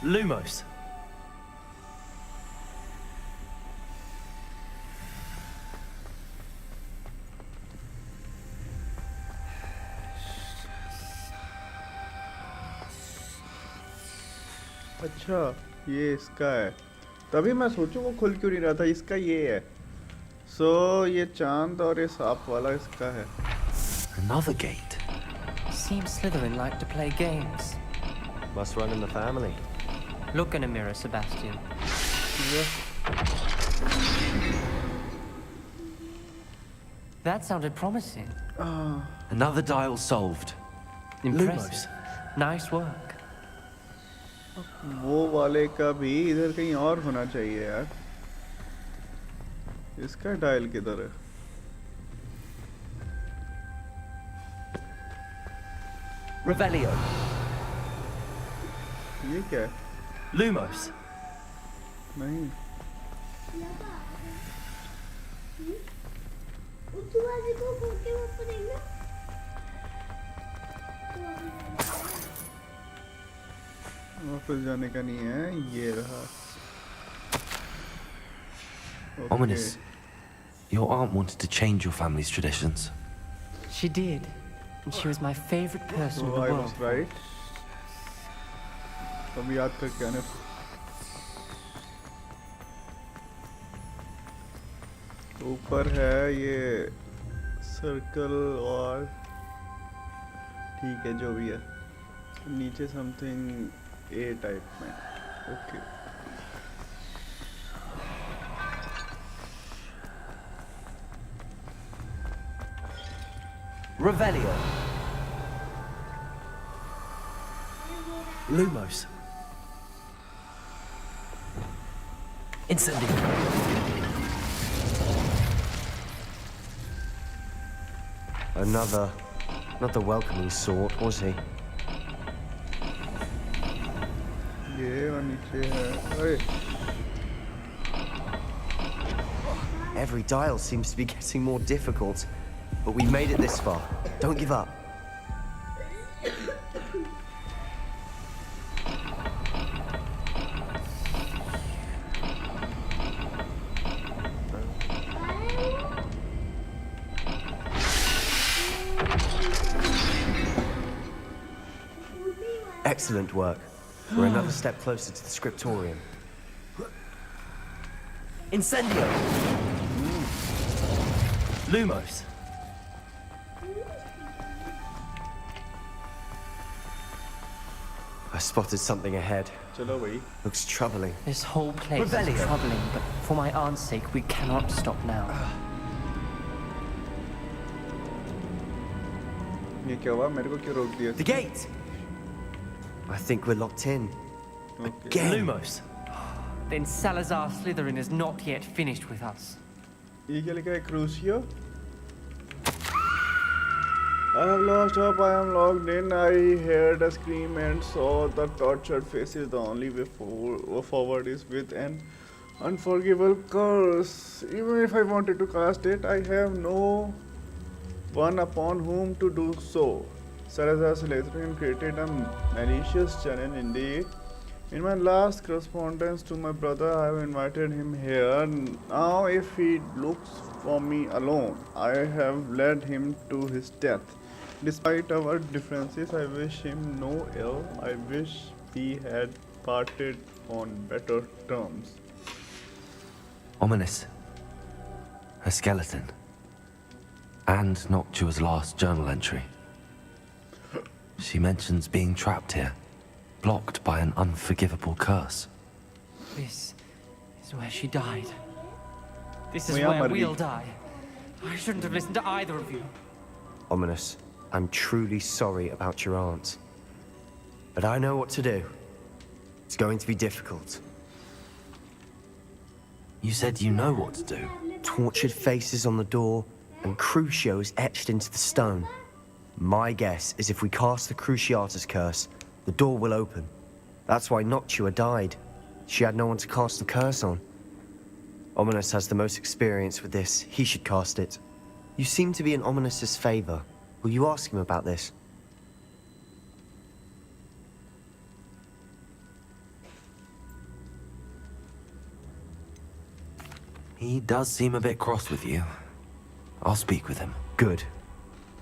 Lumos. अच्छा ये इसका है। तभी मैं सोचूं वो खुल क्यों नहीं रहा था। इसका ये है। सो ये चांद और ये सांप वाला इसका है। Another gate. Seems Slytherin like to play games. Must run in the family. Look in a mirror, Sebastian. That sounded promising. Another dial solved. Impressive. Nice work. वो वाले का भी इधर कहीं और होना चाहिए यार। इसका डायल किधर है? Revelio. ये क्या है? Lumos. नहीं। वापस जाने का नहीं है। ये रहा। Ominous. Your aunt wanted to change your family's traditions. She did. And she was my favorite person in the I world. was right. अब याद करके आने। ऊपर है ये सर्कल और ठीक है जो भी है। नीचे समथिंग ए टाइप में। Okay. Revelio. Lumos. Incendio. Another Not the welcoming sort, was he? ये और नीचे है ओए Every dial seems to be getting more difficult, but we made it this far. Don't give up. Excellent work. We're another step closer to the scriptorium. Incendio! Lumos! I spotted something ahead. चलो भाई Looks troubling. This whole place Revelio. is troubling, but for my aunt's sake, we cannot stop now. ये क्या हुआ मेरे को क्यों रोक दिया The gate! I think we're locked in. Again. Lumos! Then Salazar Slytherin is not yet finished with us. ये क्या लिखा है Crucio? I have lost hope. I am locked in. I heard a scream and saw the tortured faces. The only way forward is with an unforgivable curse. Even if I wanted to cast it, I have no one upon whom to do so. Salazar Slytherin created a malicious challenge indeed. In my last correspondence to my brother, I have invited him here. Now, if he looks for me alone, I have led him to his death. Despite our differences, I wish him no ill. I wish we had parted on better terms. Ominous. A skeleton. And Noctua's last journal entry. She mentions being trapped here, blocked by an unforgivable curse. This is where she died. This is We are where Margit. we'll die. I shouldn't have listened to either of you. Ominous. I'm truly sorry about your aunt. But I know what to do. It's going to be difficult. You said you know what to do. Tortured faces on the door, and Crucios etched into the stone. My guess is if we cast the Cruciatus curse, the door will open. That's why Noctua died. She had no one to cast the curse on. Ominous has the most experience with this. He should cast it. You seem to be in Ominous's favor. Will you ask him about this? He does seem a bit cross with you. I'll speak with him. Good.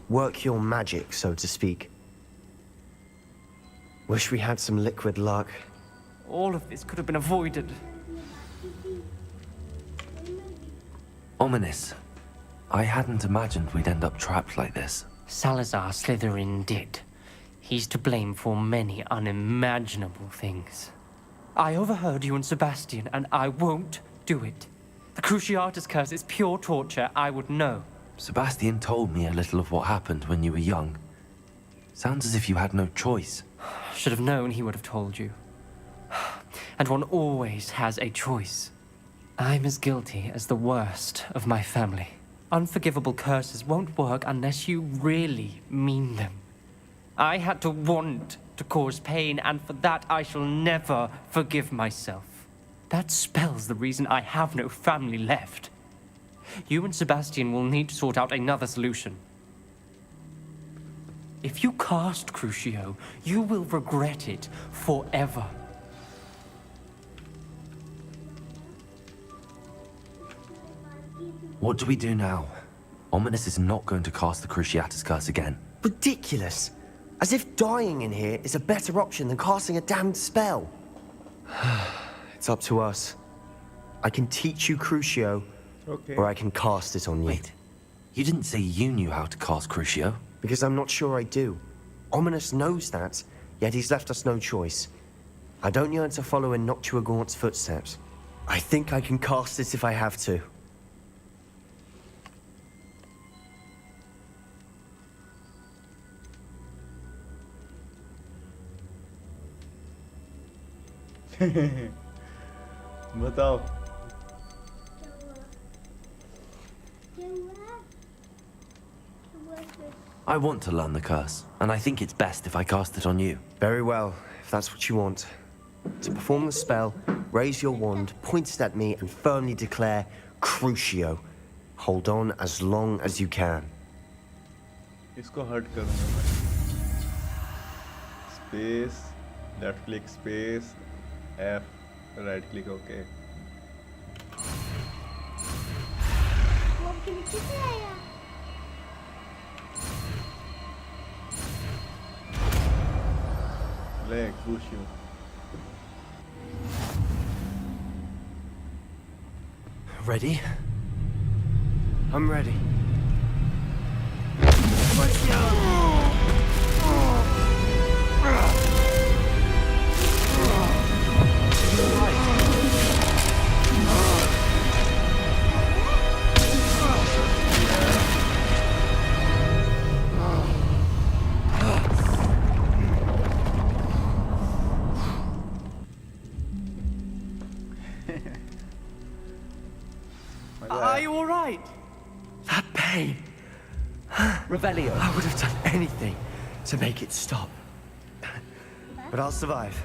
Work your magic, so to speak. Wish we had some liquid luck. All of this could have been avoided. Ominous. I hadn't imagined we'd end up trapped like this. Salazar Slytherin did. He's to blame for many unimaginable things. I overheard you and Sebastian, and I won't do it. The Cruciatus curse is pure torture. I would know. Sebastian told me a little of what happened when you were young. Sounds as if you had no choice. Should have known he would have told you. And one always has a choice. I'm as guilty as the worst of my family. Unforgivable curses won't work unless you really mean them. I had to want to cause pain, and for that I shall never forgive myself. That spells the reason I have no family left. You and Sebastian will need to sort out another solution. If you cast Crucio, you will regret it forever. What do we do now? Ominous is not going to cast the Cruciatus curse again. Ridiculous! As if dying in here is a better option than casting a damned spell. It's up to us. I can teach you Crucio, or I can cast it on you. Wait, you didn't say you knew how to cast Crucio? Because I'm not sure I do. Ominous knows that, yet he's left us no choice. I don't yearn to follow in Noctua Gaunt's footsteps. I think I can cast it if I have to. बताओ I want to learn the curse, and I think it's best if I cast it on you. Very well, if that's what you want. To perform the spell, raise your wand, point it at me, and firmly declare Crucio. Hold on as long as you can. इसको hurt करूँगा मैं. Space, left click space, F, right click OK. ले Crucio. Ready? I'm ready. Are you all right? That pain. Revelio. I would have done anything to make it stop. But I'll survive.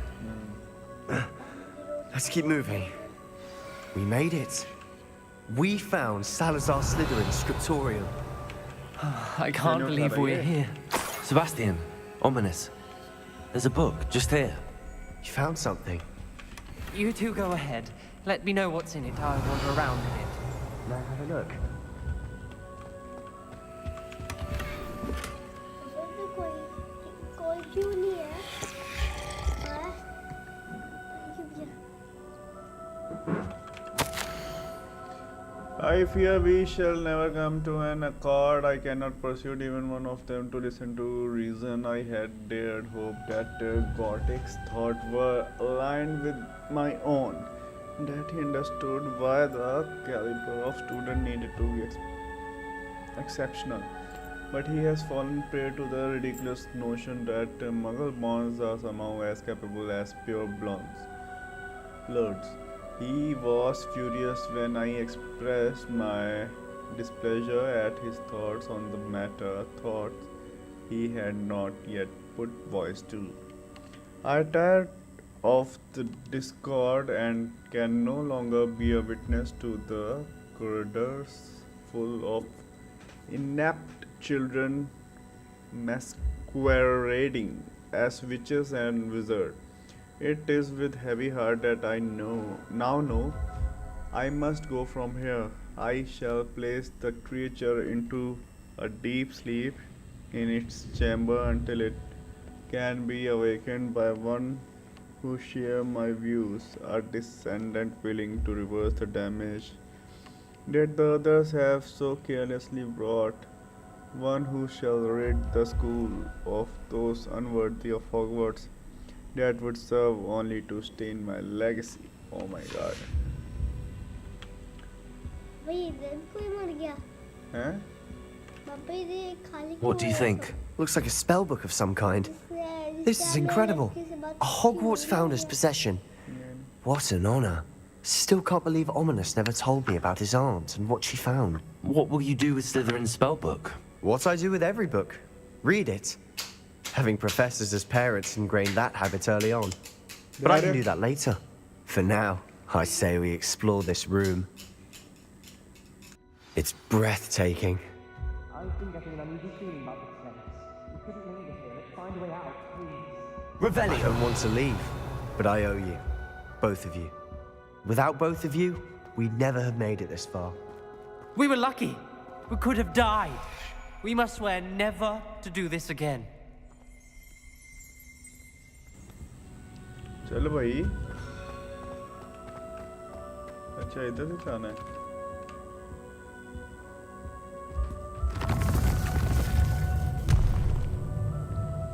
Let's keep moving. We made it. We found Salazar Slytherin's scriptorium. I can't believe we're here. Sebastian, ominous. There's a book just here. You found something. You two go ahead. Let me know what's in it. I'll wander around a bit. May I have a look? I fear we shall never come to an accord. I cannot persuade even one of them to listen to reason. I had dared hope that Gortik's thoughts were aligned with my own, that he understood why the caliber of student needed to be exceptional. But he has fallen prey to the ridiculous notion that Muggle bonds are somehow as capable as pure bloods. He was furious when I expressed my displeasure at his thoughts on the matter, thoughts he had not yet put voice to. I tired of the discord and can no longer be a witness to the corridors full of inept children masquerading as witches and wizards. It is with heavy heart that I now know I must go from here. I shall place the creature into a deep sleep in its chamber until it can be awakened by one who share my views, a descendant willing to reverse the damage that the others have so carelessly wrought, one who shall rid the school of those unworthy of Hogwarts that would serve only to stain my legacy. Oh my god. Huh? What do you think? Looks like a spell book of some kind. This is incredible. A Hogwarts founder's possession. What an honor. Still can't believe Ominous never told me about his aunt and what she found. What will you do with Slytherin's spellbook? What I do with every book. Read it. Having professors as parents ingrained that habit early on. But I can do that later. For now, I say we explore this room. It's breathtaking. I've been getting an uneasy feeling about this place. We couldn't linger here. Let's find a way out, please. I don't want to leave, but I owe you. Both of you. Without both of you, we'd never have made it this far. We were lucky. We could have died. We must swear never to do this again. चलो भाई. अच्छा इधर से जाना है.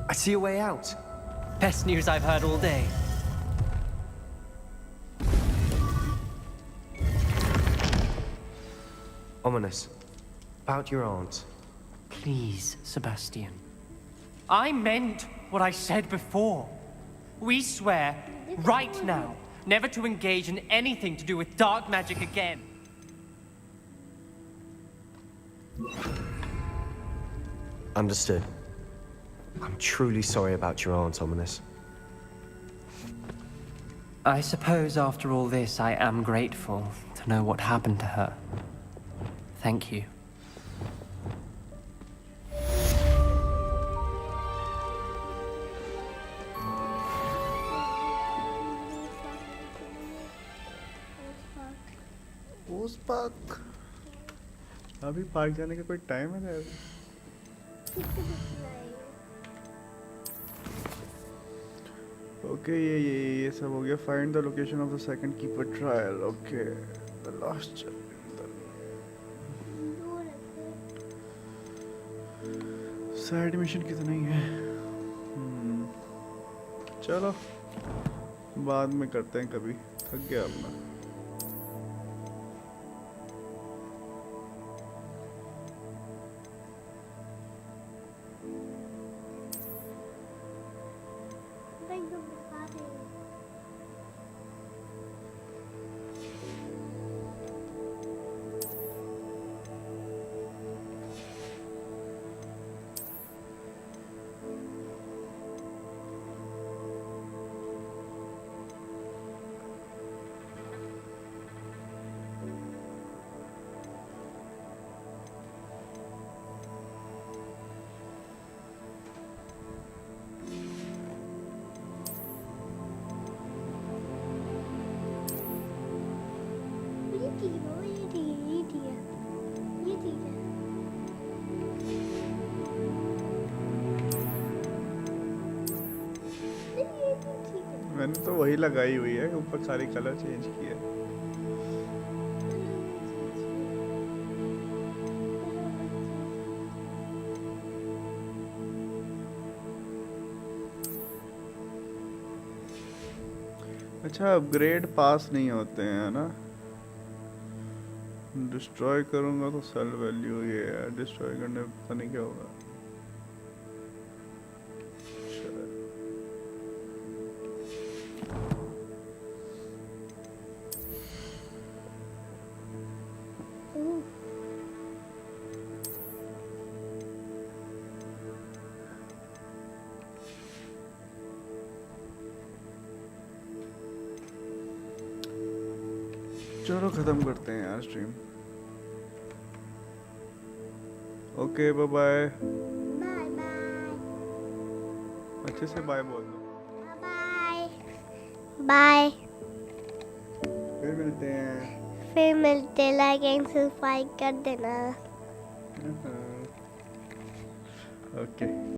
I see a way out. Best news I've heard all day. Ominous. About your aunt. Please, Sebastian. I meant what I said before. We swear, right now, never to engage in anything to do with dark magic again. Understood. I'm truly sorry about your aunt, Ominous. I suppose after all this, I am grateful to know what happened to her. Thank you. उस park अभी park जाने का कोई time है ना? Okay ये सब हो गया. Find the location of the second keeper trial. Okay the last side mission कितना ही है. चलो बाद में करते हैं कभी. थक गया अब मैं. मैंने तो वही लगाई हुई है, ऊपर सारी कलर चेंज किए. अच्छा अपग्रेड पास नहीं होते हैं ना. डिस्ट्रॉय करूंगा तो सेल वैल्यू ये है. डिस्ट्रॉय करने पता नहीं क्या होगा. चलो खत्म करते हैं यार स्ट्रीम. Okay bye bye. अच्छे से बाय बोल दो. बाय. फिर मिलते हैं. फिर मिलते. लाइक एंड सब्सक्राइब कर देना. ओके